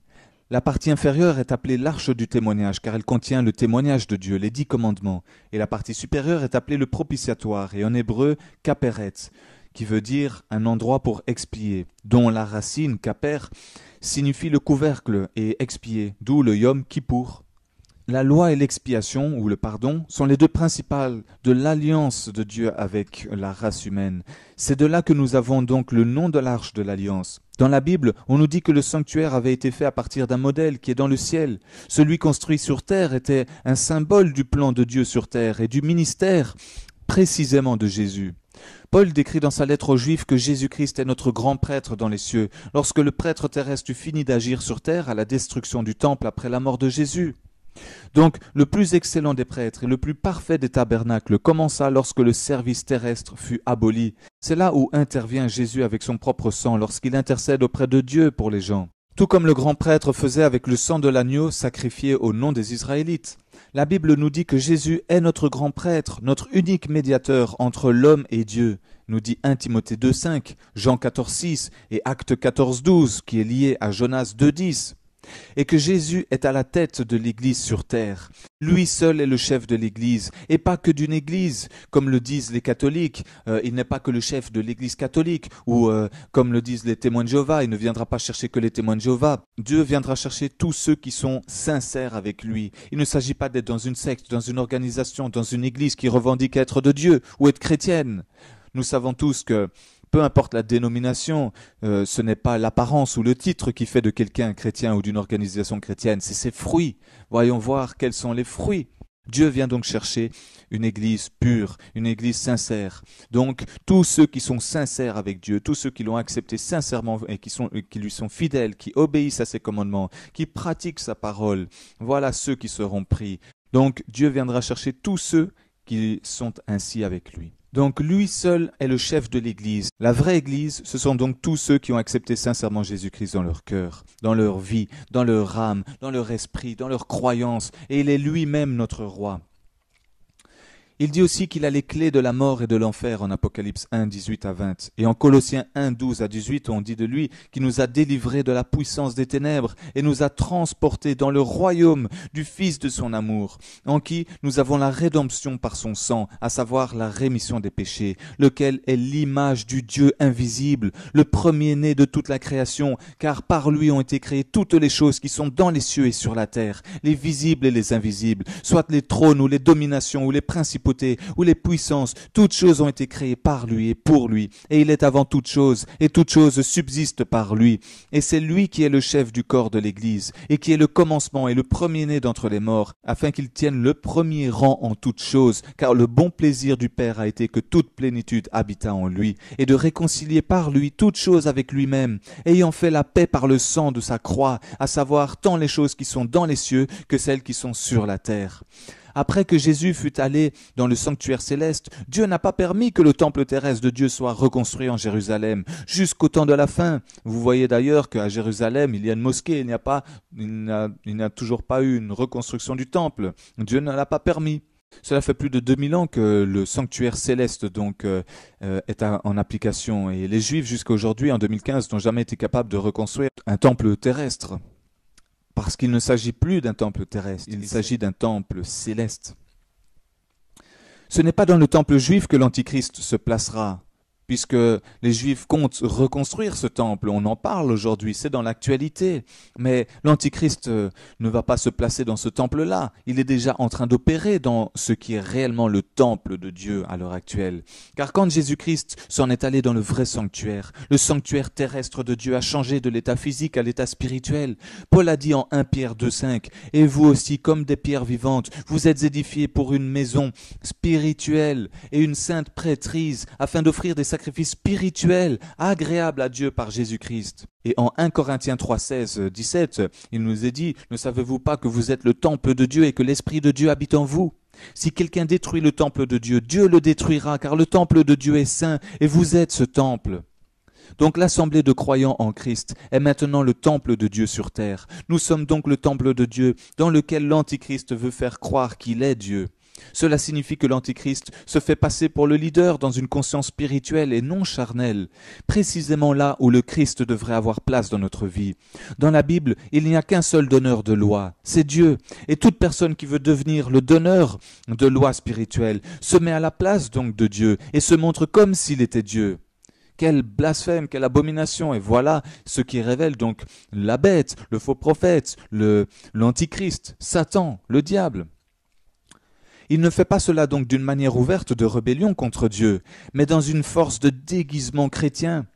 La partie inférieure est appelée l'arche du témoignage, car elle contient le témoignage de Dieu, les 10 commandements. Et la partie supérieure est appelée le propitiatoire, et en hébreu, kaperet, qui veut dire un endroit pour expier, dont la racine, kaper, signifie le couvercle et expier, d'où le yom kippour. La loi et l'expiation, ou le pardon, sont les deux principales de l'alliance de Dieu avec la race humaine. C'est de là que nous avons donc le nom de l'arche de l'alliance. Dans la Bible, on nous dit que le sanctuaire avait été fait à partir d'un modèle qui est dans le ciel. Celui construit sur terre était un symbole du plan de Dieu sur terre et du ministère précisément de Jésus. Paul décrit dans sa lettre aux Juifs que Jésus-Christ est notre grand prêtre dans les cieux, lorsque le prêtre terrestre eut fini d'agir sur terre à la destruction du temple après la mort de Jésus. Donc, le plus excellent des prêtres et le plus parfait des tabernacles commença lorsque le service terrestre fut aboli. C'est là où intervient Jésus avec son propre sang lorsqu'il intercède auprès de Dieu pour les gens. tout comme le grand prêtre faisait avec le sang de l'agneau sacrifié au nom des Israélites. La Bible nous dit que Jésus est notre grand prêtre, notre unique médiateur entre l'homme et Dieu, nous dit 1 Timothée 2,5, Jean 14,6 et Actes 14,12 qui est lié à Jonas 2,10. Et que Jésus est à la tête de l'Église sur terre. Lui seul est le chef de l'Église, et pas que d'une Église, comme le disent les catholiques. Il n'est pas que le chef de l'Église catholique, ou comme le disent les témoins de Jéhovah, il ne viendra pas chercher que les témoins de Jéhovah. Dieu viendra chercher tous ceux qui sont sincères avec lui. Il ne s'agit pas d'être dans une secte, dans une organisation, dans une Église qui revendique être de Dieu, ou être chrétienne. Nous savons tous que peu importe la dénomination, ce n'est pas l'apparence ou le titre qui fait de quelqu'un chrétien ou d'une organisation chrétienne, c'est ses fruits. Voyons voir quels sont les fruits. Dieu vient donc chercher une église pure, une église sincère. Donc tous ceux qui sont sincères avec Dieu, tous ceux qui l'ont accepté sincèrement et qui lui sont fidèles, qui obéissent à ses commandements, qui pratiquent sa parole, voilà ceux qui seront pris. Donc Dieu viendra chercher tous ceux qui sont ainsi avec lui. Donc lui seul est le chef de l'Église. La vraie Église, ce sont donc tous ceux qui ont accepté sincèrement Jésus-Christ dans leur cœur, dans leur vie, dans leur âme, dans leur esprit, dans leur croyance. Et il est lui-même notre roi. Il dit aussi qu'il a les clés de la mort et de l'enfer en Apocalypse 1, 18 à 20. Et en Colossiens 1, 12 à 18, on dit de lui qu'il nous a délivrés de la puissance des ténèbres et nous a transportés dans le royaume du Fils de son amour, en qui nous avons la rédemption par son sang, à savoir la rémission des péchés, lequel est l'image du Dieu invisible, le premier-né de toute la création, car par lui ont été créées toutes les choses qui sont dans les cieux et sur la terre, les visibles et les invisibles, soit les trônes ou les dominations ou les principautés, ou les puissances, toutes choses ont été créées par lui et pour lui, et il est avant toutes choses, et toutes choses subsistent par lui. Et c'est lui qui est le chef du corps de l'Église, et qui est le commencement et le premier-né d'entre les morts, afin qu'il tienne le premier rang en toutes choses, car le bon plaisir du Père a été que toute plénitude habitât en lui, et de réconcilier par lui toutes choses avec lui-même, ayant fait la paix par le sang de sa croix, à savoir tant les choses qui sont dans les cieux que celles qui sont sur la terre. Après que Jésus fut allé dans le sanctuaire céleste, Dieu n'a pas permis que le temple terrestre de Dieu soit reconstruit en Jérusalem, jusqu'au temps de la fin. Vous voyez d'ailleurs qu'à Jérusalem, il y a une mosquée, il n'y a toujours pas eu une reconstruction du temple. Dieu ne l'a pas permis. Cela fait plus de 2000 ans que le sanctuaire céleste est en application, et les Juifs jusqu'à aujourd'hui, en 2015, n'ont jamais été capables de reconstruire un temple terrestre. Parce qu'il ne s'agit plus d'un temple terrestre, il s'agit d'un temple céleste. Ce n'est pas dans le temple juif que l'Antichrist se placera, puisque les Juifs comptent reconstruire ce temple. On en parle aujourd'hui, c'est dans l'actualité. Mais l'Antichrist ne va pas se placer dans ce temple-là. Il est déjà en train d'opérer dans ce qui est réellement le temple de Dieu à l'heure actuelle. Car quand Jésus-Christ s'en est allé dans le vrai sanctuaire, le sanctuaire terrestre de Dieu a changé de l'état physique à l'état spirituel. Paul a dit en 1 Pierre 2,5 « Et vous aussi, comme des pierres vivantes, vous êtes édifiés pour une maison spirituelle et une sainte prêtrise, afin d'offrir des sacrifice spirituel, agréable à Dieu par Jésus-Christ. » Et en 1 Corinthiens 3, 16, 17, il nous est dit « Ne savez-vous pas que vous êtes le temple de Dieu et que l'Esprit de Dieu habite en vous ? Si quelqu'un détruit le temple de Dieu, Dieu le détruira, car le temple de Dieu est saint et vous êtes ce temple. » Donc l'assemblée de croyants en Christ est maintenant le temple de Dieu sur terre. Nous sommes donc le temple de Dieu dans lequel l'Antichrist veut faire croire qu'il est Dieu. Cela signifie que l'Antichrist se fait passer pour le leader dans une conscience spirituelle et non charnelle, précisément là où le Christ devrait avoir place dans notre vie. Dans la Bible, il n'y a qu'un seul donneur de loi, c'est Dieu. Et toute personne qui veut devenir le donneur de loi spirituelle se met à la place donc de Dieu et se montre comme s'il était Dieu. Quel blasphème, quelle abomination. Et voilà ce qui révèle donc la bête, le faux prophète, l'Antichrist, Satan, le diable. Il ne fait pas cela donc d'une manière ouverte de rébellion contre Dieu, mais dans une force de déguisement chrétien.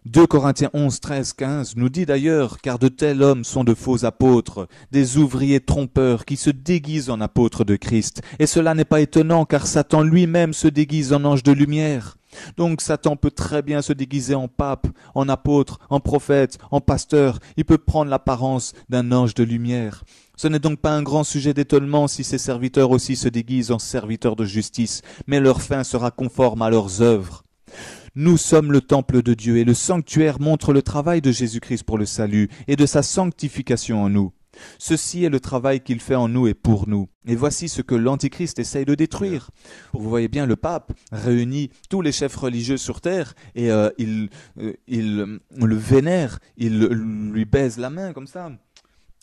2 Corinthiens 11, 13, 15 nous dit d'ailleurs « Car de tels hommes sont de faux apôtres, des ouvriers trompeurs qui se déguisent en apôtres de Christ. Et cela n'est pas étonnant, car Satan lui-même se déguise en ange de lumière. » Donc Satan peut très bien se déguiser en pape, en apôtre, en prophète, en pasteur. Il peut prendre l'apparence d'un ange de lumière. Ce n'est donc pas un grand sujet d'étonnement si ses serviteurs aussi se déguisent en serviteurs de justice, mais leur fin sera conforme à leurs œuvres. Nous sommes le temple de Dieu et le sanctuaire montre le travail de Jésus-Christ pour le salut et de sa sanctification en nous. Ceci est le travail qu'il fait en nous et pour nous. Et voici ce que l'Antichrist essaye de détruire. Vous voyez bien, le pape réunit tous les chefs religieux sur terre et il le vénère, il lui baise la main comme ça.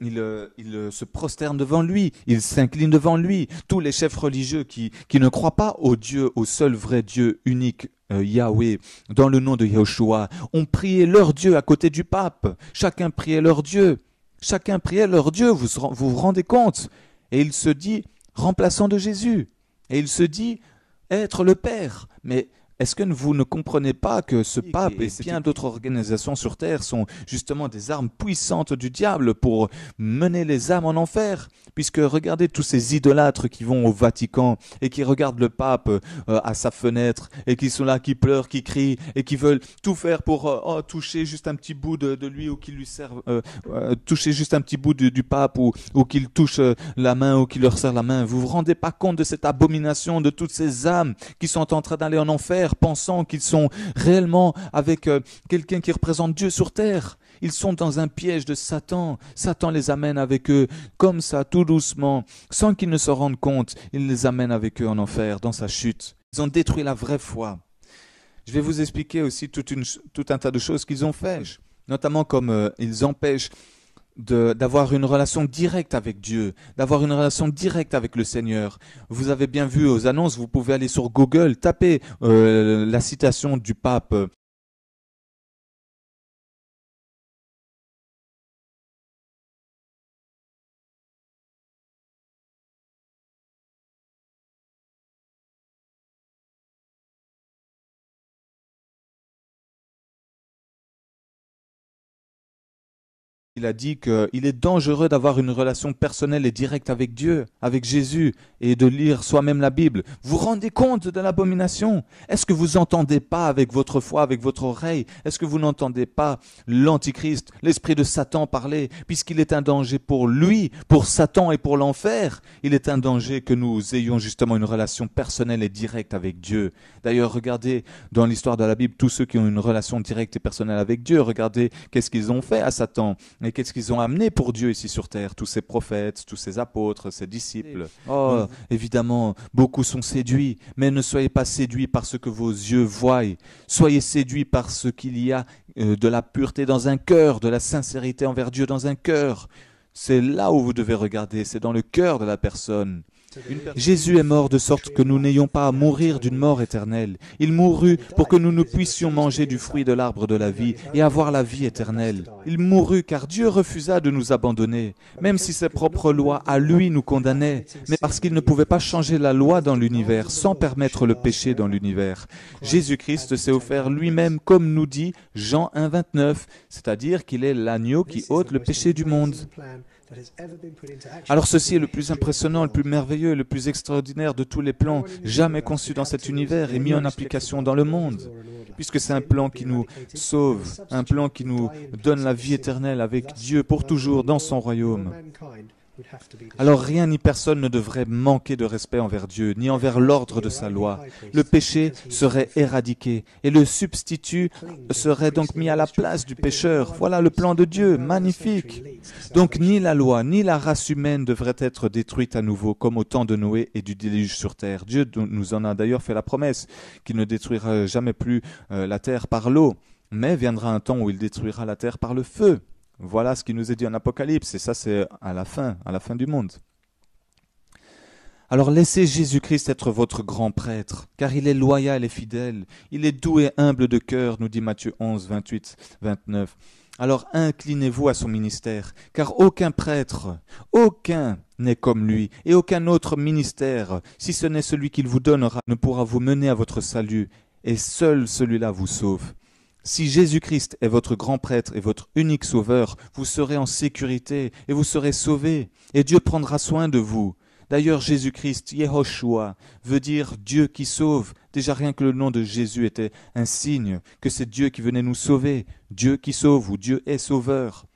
Il se prosterne devant lui, il s'incline devant lui. Tous les chefs religieux qui ne croient pas au Dieu, au seul vrai Dieu unique, Yahweh, dans le nom de Yahushua, ont prié leur Dieu à côté du pape. Chacun priait leur Dieu. Chacun priait leur Dieu, vous rendez compte? Et il se dit remplaçant de Jésus. Et il se dit être le Père. Mais est-ce que vous ne comprenez pas que ce pape et bien d'autres organisations sur terre sont justement des armes puissantes du diable pour mener les âmes en enfer? Puisque regardez tous ces idolâtres qui vont au Vatican et qui regardent le pape à sa fenêtre et qui sont là, qui pleurent, qui crient et qui veulent tout faire pour toucher juste un petit bout de lui ou qui lui servent, toucher juste un petit bout du pape ou qu'il touche la main ou qu'il leur serre la main. Vous vous rendez pas compte de cette abomination, de toutes ces âmes qui sont en train d'aller en enfer, pensant qu'ils sont réellement avec quelqu'un qui représente Dieu sur terre. Ils sont dans un piège de Satan. Satan les amène avec eux comme ça, tout doucement, sans qu'ils ne se rendent compte. Il les amène avec eux en enfer, dans sa chute. Ils ont détruit la vraie foi. Je vais vous expliquer aussi tout un tas de choses qu'ils ont fait, notamment comme ils empêchent d'avoir une relation directe avec Dieu, d'avoir une relation directe avec le Seigneur. Vous avez bien vu aux annonces, vous pouvez aller sur Google, taper la citation du pape. Il a dit qu'il est dangereux d'avoir une relation personnelle et directe avec Dieu, avec Jésus, et de lire soi-même la Bible. Vous vous rendez compte de l'abomination? Est-ce que vous n'entendez pas avec votre foi, avec votre oreille? Est-ce que vous n'entendez pas l'Antichrist, l'esprit de Satan parler? Puisqu'il est un danger pour lui, pour Satan et pour l'enfer, il est un danger que nous ayons justement une relation personnelle et directe avec Dieu. D'ailleurs, regardez dans l'histoire de la Bible, tous ceux qui ont une relation directe et personnelle avec Dieu, regardez qu'est-ce qu'ils ont fait à Satan. Et qu'est-ce qu'ils ont amené pour Dieu ici sur terre? Tous ces prophètes, tous ces apôtres, ces disciples. Oh, évidemment, beaucoup sont séduits, mais ne soyez pas séduits par ce que vos yeux voient. Soyez séduits par ce qu'il y a de la pureté dans un cœur, de la sincérité envers Dieu dans un cœur. C'est là où vous devez regarder, c'est dans le cœur de la personne. Jésus est mort de sorte que nous n'ayons pas à mourir d'une mort éternelle. Il mourut pour que nous ne puissions manger du fruit de l'arbre de la vie et avoir la vie éternelle. Il mourut car Dieu refusa de nous abandonner, même si ses propres lois à lui nous condamnaient, mais parce qu'il ne pouvait pas changer la loi dans l'univers sans permettre le péché dans l'univers. Jésus-Christ s'est offert lui-même comme nous dit Jean 1, 29, c'est-à-dire qu'il est l'agneau qui ôte le péché du monde. Alors ceci est le plus impressionnant, le plus merveilleux, le plus extraordinaire de tous les plans jamais conçus dans cet univers et mis en application dans le monde. Puisque c'est un plan qui nous sauve, un plan qui nous donne la vie éternelle avec Dieu pour toujours dans son royaume. Alors rien ni personne ne devrait manquer de respect envers Dieu, ni envers l'ordre de sa loi. Le péché serait éradiqué et le substitut serait donc mis à la place du pécheur. Voilà le plan de Dieu, magnifique. Donc ni la loi, ni la race humaine devraient être détruites à nouveau, comme au temps de Noé et du déluge sur terre. Dieu nous en a d'ailleurs fait la promesse qu'il ne détruira jamais plus la terre par l'eau, mais viendra un temps où il détruira la terre par le feu. Voilà ce qui nous est dit en Apocalypse, et ça c'est à la fin du monde. Alors laissez Jésus-Christ être votre grand prêtre, car il est loyal et fidèle. Il est doux et humble de cœur, nous dit Matthieu 11, 28, 29. Alors inclinez-vous à son ministère, car aucun prêtre, aucun n'est comme lui, et aucun autre ministère, si ce n'est celui qu'il vous donnera, ne pourra vous mener à votre salut, et seul celui-là vous sauve. Si Jésus-Christ est votre grand prêtre et votre unique sauveur, vous serez en sécurité et vous serez sauvés, et Dieu prendra soin de vous. D'ailleurs, Jésus-Christ, Yehoshua, veut dire Dieu qui sauve. Déjà rien que le nom de Jésus était un signe que c'est Dieu qui venait nous sauver, Dieu qui sauve ou Dieu est sauveur.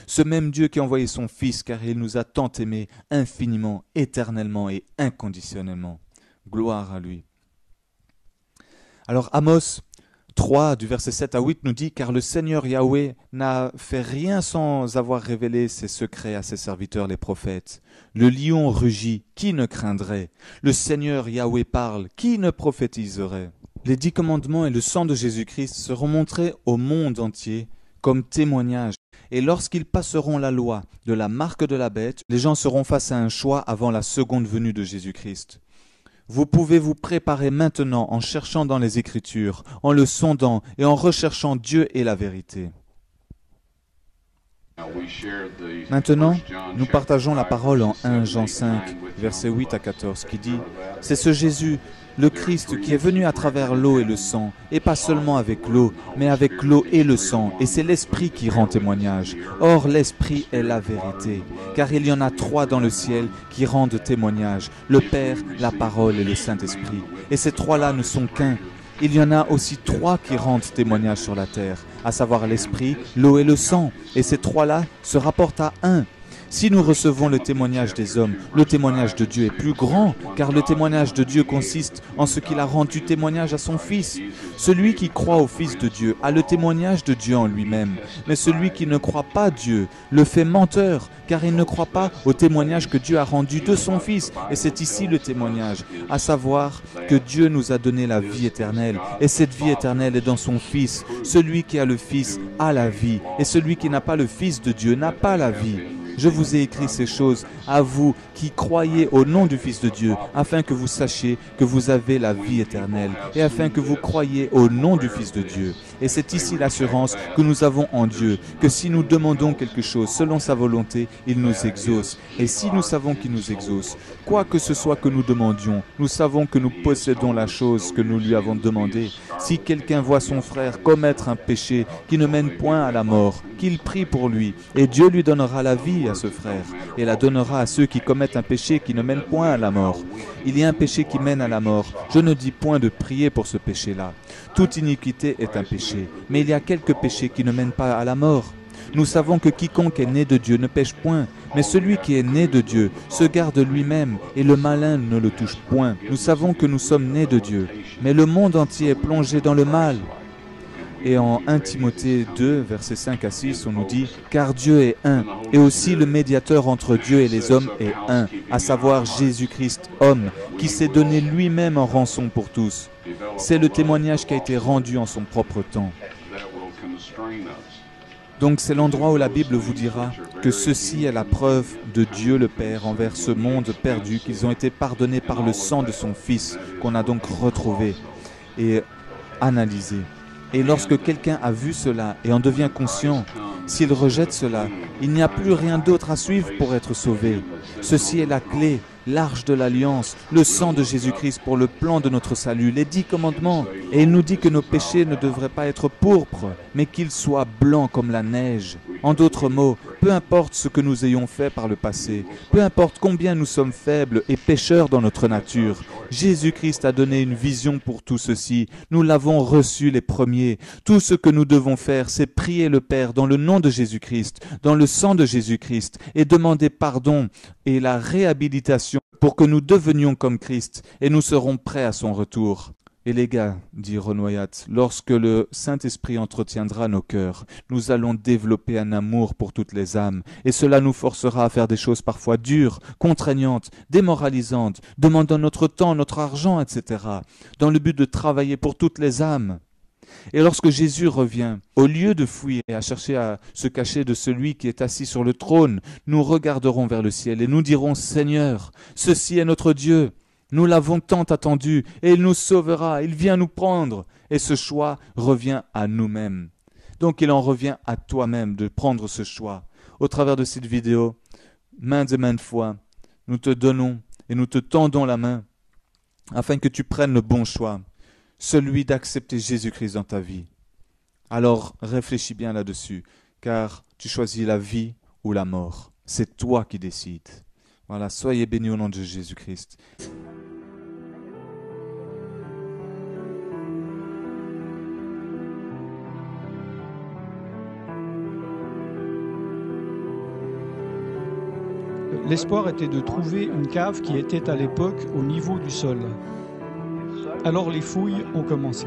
Ce même Dieu qui a envoyé son Fils car il nous a tant aimés infiniment, éternellement et inconditionnellement. Gloire à lui. Alors Amos 3, du verset 7 à 8, nous dit « Car le Seigneur Yahweh n'a fait rien sans avoir révélé ses secrets à ses serviteurs les prophètes. Le lion rugit, qui ne craindrait? Le Seigneur Yahweh parle, qui ne prophétiserait ?» Les 10 commandements et le sang de Jésus-Christ seront montrés au monde entier comme témoignage. Et lorsqu'ils passeront la loi de la marque de la bête, les gens seront face à un choix avant la seconde venue de Jésus-Christ. Vous pouvez vous préparer maintenant en cherchant dans les Écritures, en le sondant et en recherchant Dieu et la vérité. Maintenant, nous partageons la parole en 1 Jean 5, versets 8 à 14, qui dit « C'est ce Jésus, le Christ, qui est venu à travers l'eau et le sang, et pas seulement avec l'eau, mais avec l'eau et le sang, et c'est l'Esprit qui rend témoignage. Or, l'Esprit est la vérité, car il y en a 3 dans le ciel qui rendent témoignage, le Père, la Parole et le Saint-Esprit. Et ces 3-là ne sont qu'un. Il y en a aussi 3 qui rendent témoignage sur la terre, à savoir l'Esprit, l'eau et le sang. Et ces 3-là se rapportent à un. Si nous recevons le témoignage des hommes, le témoignage de Dieu est plus grand, car le témoignage de Dieu consiste en ce qu'il a rendu témoignage à son Fils. Celui qui croit au Fils de Dieu a le témoignage de Dieu en lui-même. Mais celui qui ne croit pas Dieu le fait menteur, car il ne croit pas au témoignage que Dieu a rendu de son Fils. Et c'est ici le témoignage, à savoir que Dieu nous a donné la vie éternelle. Et cette vie éternelle est dans son Fils. Celui qui a le Fils a la vie, et celui qui n'a pas le Fils de Dieu n'a pas la vie. Je vous ai écrit ces choses à vous qui croyez au nom du Fils de Dieu, afin que vous sachiez que vous avez la vie éternelle, et afin que vous croyiez au nom du Fils de Dieu. Et c'est ici l'assurance que nous avons en Dieu, que si nous demandons quelque chose selon sa volonté, il nous exauce. Et si nous savons qu'il nous exauce, quoi que ce soit que nous demandions, nous savons que nous possédons la chose que nous lui avons demandée. Si quelqu'un voit son frère commettre un péché qui ne mène point à la mort, qu'il prie pour lui, et Dieu lui donnera la vie à ce frère, et la donnera à ceux qui commettent un péché qui ne mène point à la mort. Il y a un péché qui mène à la mort. Je ne dis point de prier pour ce péché-là. Toute iniquité est un péché, mais il y a quelques péchés qui ne mènent pas à la mort. Nous savons que quiconque est né de Dieu ne pêche point, mais celui qui est né de Dieu se garde lui-même, et le malin ne le touche point. Nous savons que nous sommes nés de Dieu, mais le monde entier est plongé dans le mal. Et en 1 Timothée 2, versets 5 à 6, on nous dit « Car Dieu est un, et aussi le médiateur entre Dieu et les hommes est un, à savoir Jésus-Christ, homme, qui s'est donné lui-même en rançon pour tous. C'est le témoignage qui a été rendu en son propre temps. » Donc c'est l'endroit où la Bible vous dira que ceci est la preuve de Dieu le Père envers ce monde perdu, qu'ils ont été pardonnés par le sang de son Fils, qu'on a donc retrouvé et analysé. Et lorsque quelqu'un a vu cela et en devient conscient, s'il rejette cela, il n'y a plus rien d'autre à suivre pour être sauvé. Ceci est la clé, l'arche de l'alliance, le sang de Jésus-Christ pour le plan de notre salut, les 10 commandements. Et il nous dit que nos péchés ne devraient pas être pourpres, mais qu'ils soient blancs comme la neige. En d'autres mots, peu importe ce que nous ayons fait par le passé, peu importe combien nous sommes faibles et pécheurs dans notre nature, Jésus-Christ a donné une vision pour tout ceci. Nous l'avons reçu les premiers. Tout ce que nous devons faire, c'est prier le Père dans le nom de Jésus-Christ, dans le sang de Jésus-Christ, et demander pardon et la réhabilitation pour que nous devenions comme Christ, et nous serons prêts à son retour. Et les gars, dit Ron Wyatt, lorsque le Saint-Esprit entretiendra nos cœurs, nous allons développer un amour pour toutes les âmes, et cela nous forcera à faire des choses parfois dures, contraignantes, démoralisantes, demandant notre temps, notre argent, etc., dans le but de travailler pour toutes les âmes. Et lorsque Jésus revient, au lieu de fuir et à chercher à se cacher de celui qui est assis sur le trône, nous regarderons vers le ciel et nous dirons « Seigneur, ceci est notre Dieu ». Nous l'avons tant attendu, et il nous sauvera, il vient nous prendre. Et ce choix revient à nous-mêmes. Donc il en revient à toi-même de prendre ce choix. Au travers de cette vidéo, maintes et maintes fois, nous te donnons et nous te tendons la main afin que tu prennes le bon choix, celui d'accepter Jésus-Christ dans ta vie. Alors réfléchis bien là-dessus, car tu choisis la vie ou la mort. C'est toi qui décides. Voilà, soyez bénis au nom de Jésus-Christ. L'espoir était de trouver une cave qui était à l'époque au niveau du sol. Alors les fouilles ont commencé.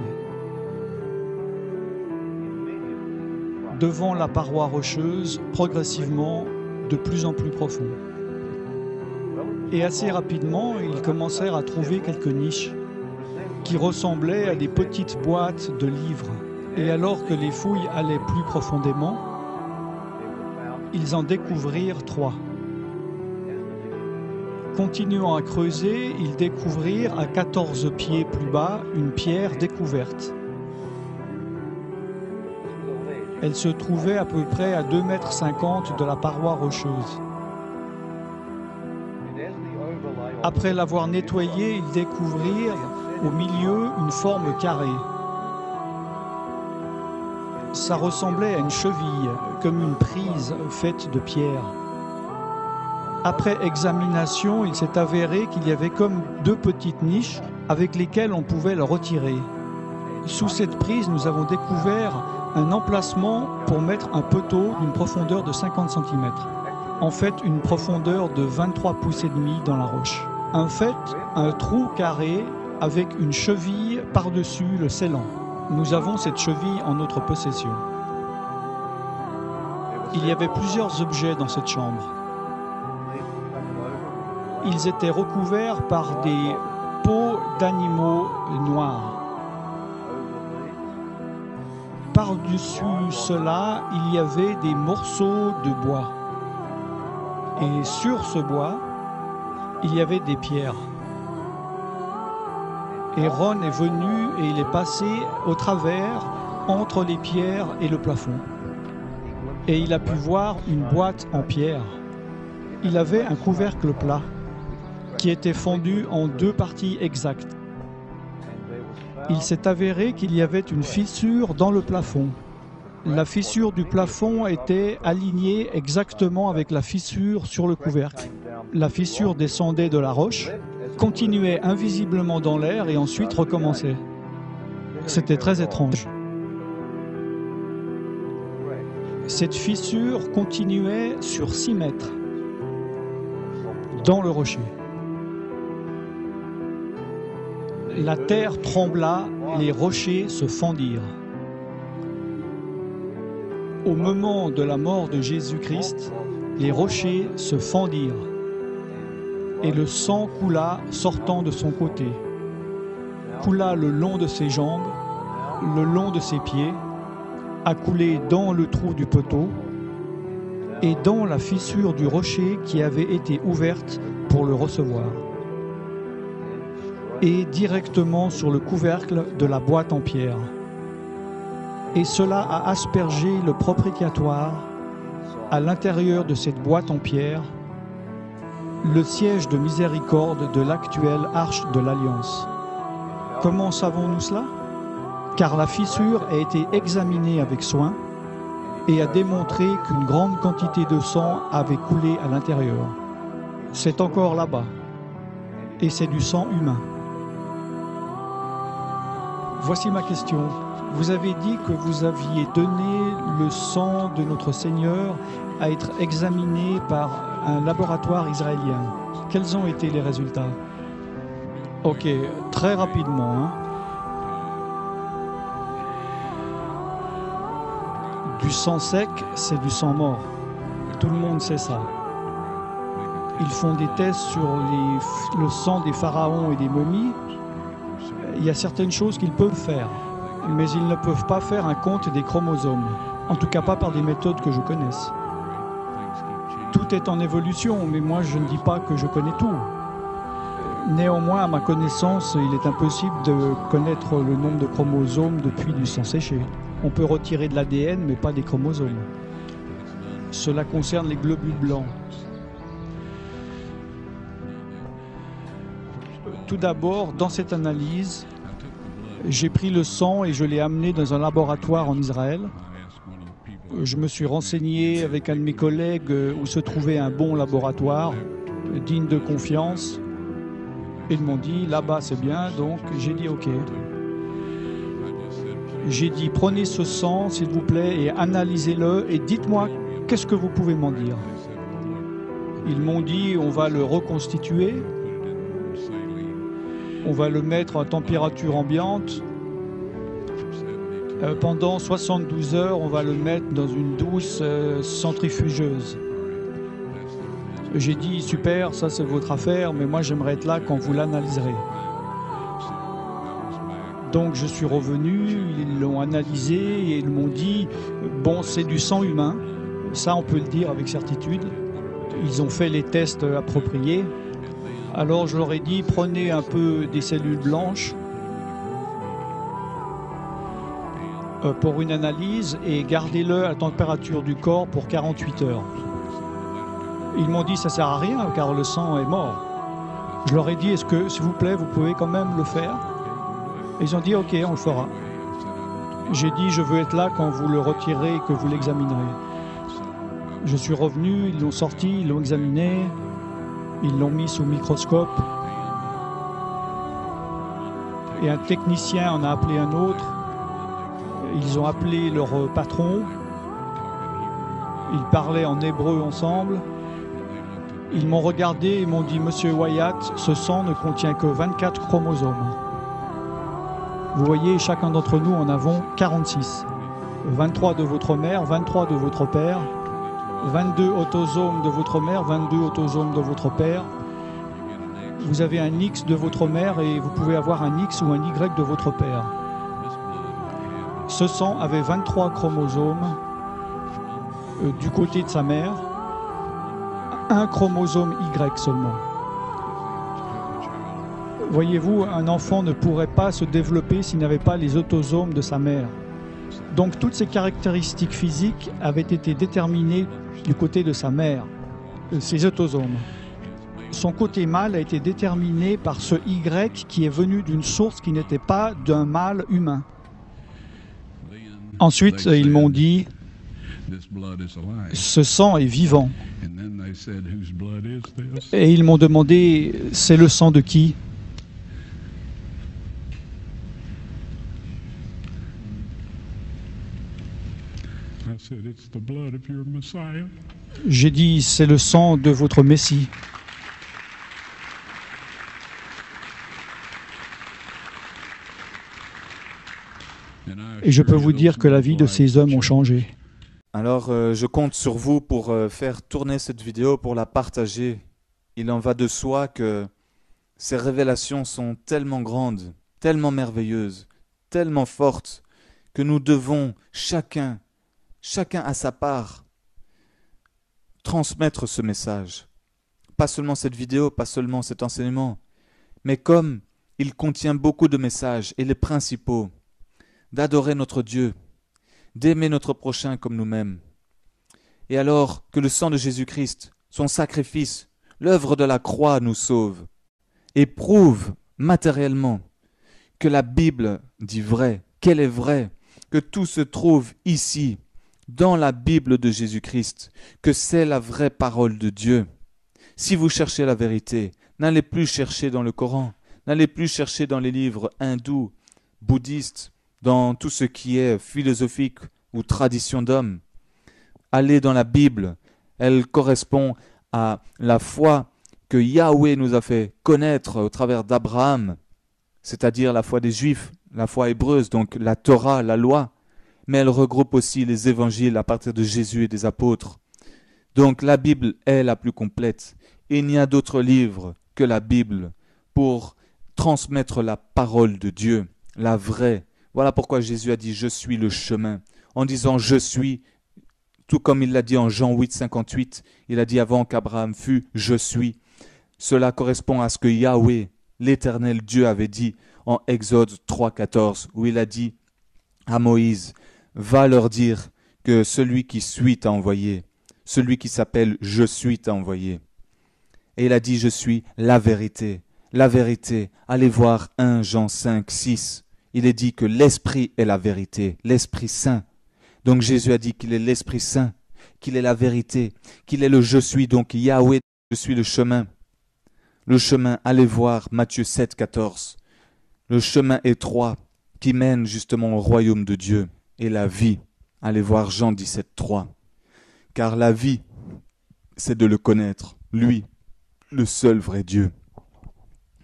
devant la paroi rocheuse, progressivement de plus en plus profond. Et assez rapidement, ils commencèrent à trouver quelques niches qui ressemblaient à des petites boîtes de livres. Et alors que les fouilles allaient plus profondément, ils en découvrirent 3. Continuant à creuser, ils découvrirent à 14 pieds plus bas une pierre découverte. Elle se trouvait à peu près à 2,50 m de la paroi rocheuse. Après l'avoir nettoyée, ils découvrirent au milieu une forme carrée. Ça ressemblait à une cheville, comme une prise faite de pierre. Après examination, il s'est avéré qu'il y avait comme 2 petites niches avec lesquelles on pouvait le retirer. Sous cette prise, nous avons découvert un emplacement pour mettre un poteau d'une profondeur de 50 cm. En fait, une profondeur de 23 pouces et demi dans la roche. En fait, un trou carré avec une cheville par-dessus le scellant. Nous avons cette cheville en notre possession. Il y avait plusieurs objets dans cette chambre. Ils étaient recouverts par des peaux d'animaux noirs. Par-dessus cela, il y avait des morceaux de bois. Et sur ce bois, il y avait des pierres. Et Ron est venu et il est passé au travers entre les pierres et le plafond. Et il a pu voir une boîte en pierre. Il avait un couvercle plat qui était fendu en 2 parties exactes. Il s'est avéré qu'il y avait une fissure dans le plafond. La fissure du plafond était alignée exactement avec la fissure sur le couvercle. La fissure descendait de la roche, continuait invisiblement dans l'air et ensuite recommençait. C'était très étrange. Cette fissure continuait sur 6 mètres dans le rocher. La terre trembla, les rochers se fendirent. Au moment de la mort de Jésus-Christ, les rochers se fendirent et le sang coula sortant de son côté, coula le long de ses jambes, le long de ses pieds, a coulé dans le trou du poteau et dans la fissure du rocher qui avait été ouverte pour le recevoir, et directement sur le couvercle de la boîte en pierre. Et cela a aspergé le propitiatoire à l'intérieur de cette boîte en pierre, le siège de miséricorde de l'actuelle arche de l'Alliance. Comment savons-nous cela? Car la fissure a été examinée avec soin et a démontré qu'une grande quantité de sang avait coulé à l'intérieur. C'est encore là-bas, et c'est du sang humain. Voici ma question. Vous avez dit que vous aviez donné le sang de notre Seigneur à être examiné par un laboratoire israélien. Quels ont été les résultats? Ok, très rapidement. Du sang sec, c'est du sang mort. Tout le monde sait ça. Ils font des tests sur le sang des pharaons et des momies. Il y a certaines choses qu'ils peuvent faire, mais ils ne peuvent pas faire un compte des chromosomes. En tout cas pas par des méthodes que je connaisse. Tout est en évolution, mais moi je ne dis pas que je connais tout. Néanmoins, à ma connaissance, il est impossible de connaître le nombre de chromosomes depuis du sang séché. On peut retirer de l'ADN, mais pas des chromosomes. Cela concerne les globules blancs. Tout d'abord, dans cette analyse, j'ai pris le sang et je l'ai amené dans un laboratoire en Israël. Je me suis renseigné avec un de mes collègues où se trouvait un bon laboratoire, digne de confiance. Ils m'ont dit, là-bas c'est bien, donc j'ai dit ok. J'ai dit, prenez ce sang s'il vous plaît et analysez-le et dites-moi qu'est-ce que vous pouvez m'en dire. Ils m'ont dit, on va le reconstituer, on va le mettre à température ambiante Pendant 72 heures, on va le mettre dans une douce centrifugeuse. J'ai dit, super, ça c'est votre affaire, mais moi j'aimerais être là quand vous l'analyserez. Donc je suis revenu, ils l'ont analysé et ils m'ont dit, bon, c'est du sang humain, ça on peut le dire avec certitude. Ils ont fait les tests appropriés. Alors je leur ai dit, prenez un peu des cellules blanches pour une analyse et gardez-le à la température du corps pour 48 heures. Ils m'ont dit, ça sert à rien car le sang est mort. Je leur ai dit, est-ce que, s'il vous plaît, vous pouvez quand même le faire? Ils ont dit, ok, on le fera. J'ai dit, je veux être là quand vous le retirez et que vous l'examinerez. Je suis revenu, ils l'ont sorti, ils l'ont examiné, ils l'ont mis sous microscope. Et un technicien en a appelé un autre. Ils ont appelé leur patron. Ils parlaient en hébreu ensemble. Ils m'ont regardé et m'ont dit, Monsieur Wyatt, ce sang ne contient que 24 chromosomes. Vous voyez, chacun d'entre nous en avons 46. 23 de votre mère, 23 de votre père, 22 autosomes de votre mère, 22 autosomes de votre père. Vous avez un X de votre mère et vous pouvez avoir un X ou un Y de votre père. Ce sang avait 23 chromosomes du côté de sa mère, un chromosome Y seulement. Voyez-vous, un enfant ne pourrait pas se développer s'il n'avait pas les autosomes de sa mère. Donc toutes ces caractéristiques physiques avaient été déterminées du côté de sa mère, ses autosomes. Son côté mâle a été déterminé par ce Y qui est venu d'une source qui n'était pas d'un mâle humain. Ensuite, ils m'ont dit, ce sang est vivant. Et ils m'ont demandé, c'est le sang de qui? J'ai dit, c'est le sang de votre Messie. Et je peux vous dire que la vie de ces hommes ont changé. Alors, je compte sur vous pour faire tourner cette vidéo, pour la partager. Il en va de soi que ces révélations sont tellement grandes, tellement merveilleuses, tellement fortes, que nous devons, chacun à sa part, transmettre ce message. Pas seulement cette vidéo, pas seulement cet enseignement, mais comme il contient beaucoup de messages, et les principaux, d'adorer notre Dieu, d'aimer notre prochain comme nous-mêmes. Et alors que le sang de Jésus-Christ, son sacrifice, l'œuvre de la croix nous sauve et prouve matériellement que la Bible dit vrai, qu'elle est vraie, que tout se trouve ici, dans la Bible de Jésus-Christ, que c'est la vraie parole de Dieu. Si vous cherchez la vérité, n'allez plus chercher dans le Coran, n'allez plus chercher dans les livres hindous, bouddhistes, dans tout ce qui est philosophique ou tradition d'homme. Allez dans la Bible, elle correspond à la foi que Yahweh nous a fait connaître au travers d'Abraham, c'est-à-dire la foi des Juifs, la foi hébreuse, donc la Torah, la loi, mais elle regroupe aussi les évangiles à partir de Jésus et des apôtres. Donc la Bible est la plus complète. Et il n'y a d'autre livre que la Bible pour transmettre la parole de Dieu, la vraie. Voilà pourquoi Jésus a dit « Je suis le chemin ». En disant « Je suis », tout comme il l'a dit en Jean 8, 58, il a dit avant qu'Abraham fût « Je suis ». Cela correspond à ce que Yahweh, l'Éternel Dieu, avait dit en Exode 3, 14, où il a dit à Moïse « Va leur dire que celui qui suit t'a envoyé, celui qui s'appelle « Je suis » t'a envoyé. Et il a dit « Je suis la vérité ». La vérité, allez voir 1 Jean 5, 6. Il est dit que l'Esprit est la vérité, l'Esprit Saint. Donc Jésus a dit qu'il est l'Esprit Saint, qu'il est la vérité, qu'il est le « Je suis », donc Yahweh, je suis le chemin. Le chemin, allez voir Matthieu 7, 14. Le chemin étroit qui mène justement au royaume de Dieu et la vie. Allez voir Jean 17, 3. Car la vie, c'est de le connaître, lui, le seul vrai Dieu,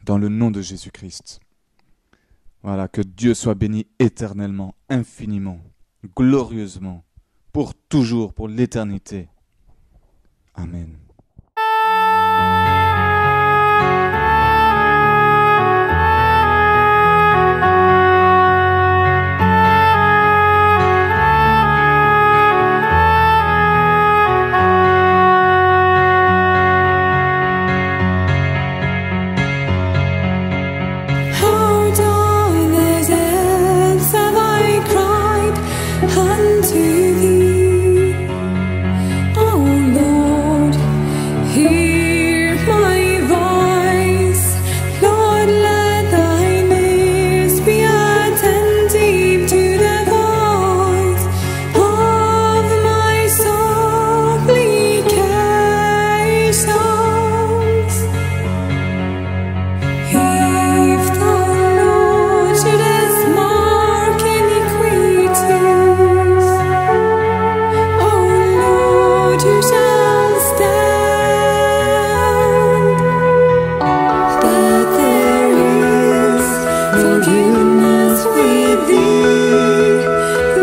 dans le nom de Jésus-Christ. Voilà, que Dieu soit béni éternellement, infiniment, glorieusement, pour toujours, pour l'éternité. Amen. Out of the depths have I cried unto thee, O Lord, hear my voice. Lord, let thine ears be attentive to the voice of my supplications. If the Lord shouldest mark iniquities, O Lord, you shall stand. That there is forgiveness with thee,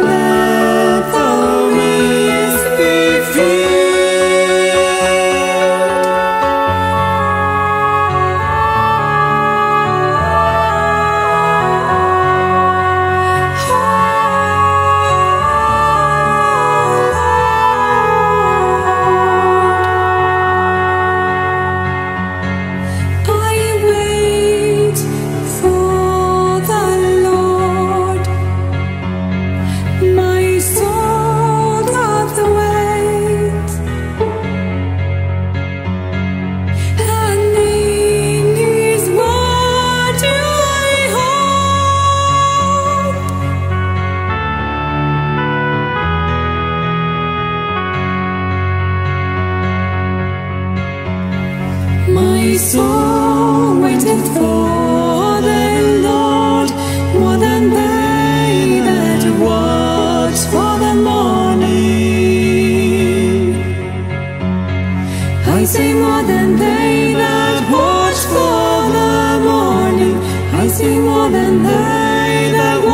that thou mayest be I wait for the Lord, my soul doth wait, and in His word do I hope. My soul waiteth for the Lord, more than they that watch for the morning. I say more than they that watch for the morning. I say more than they that watch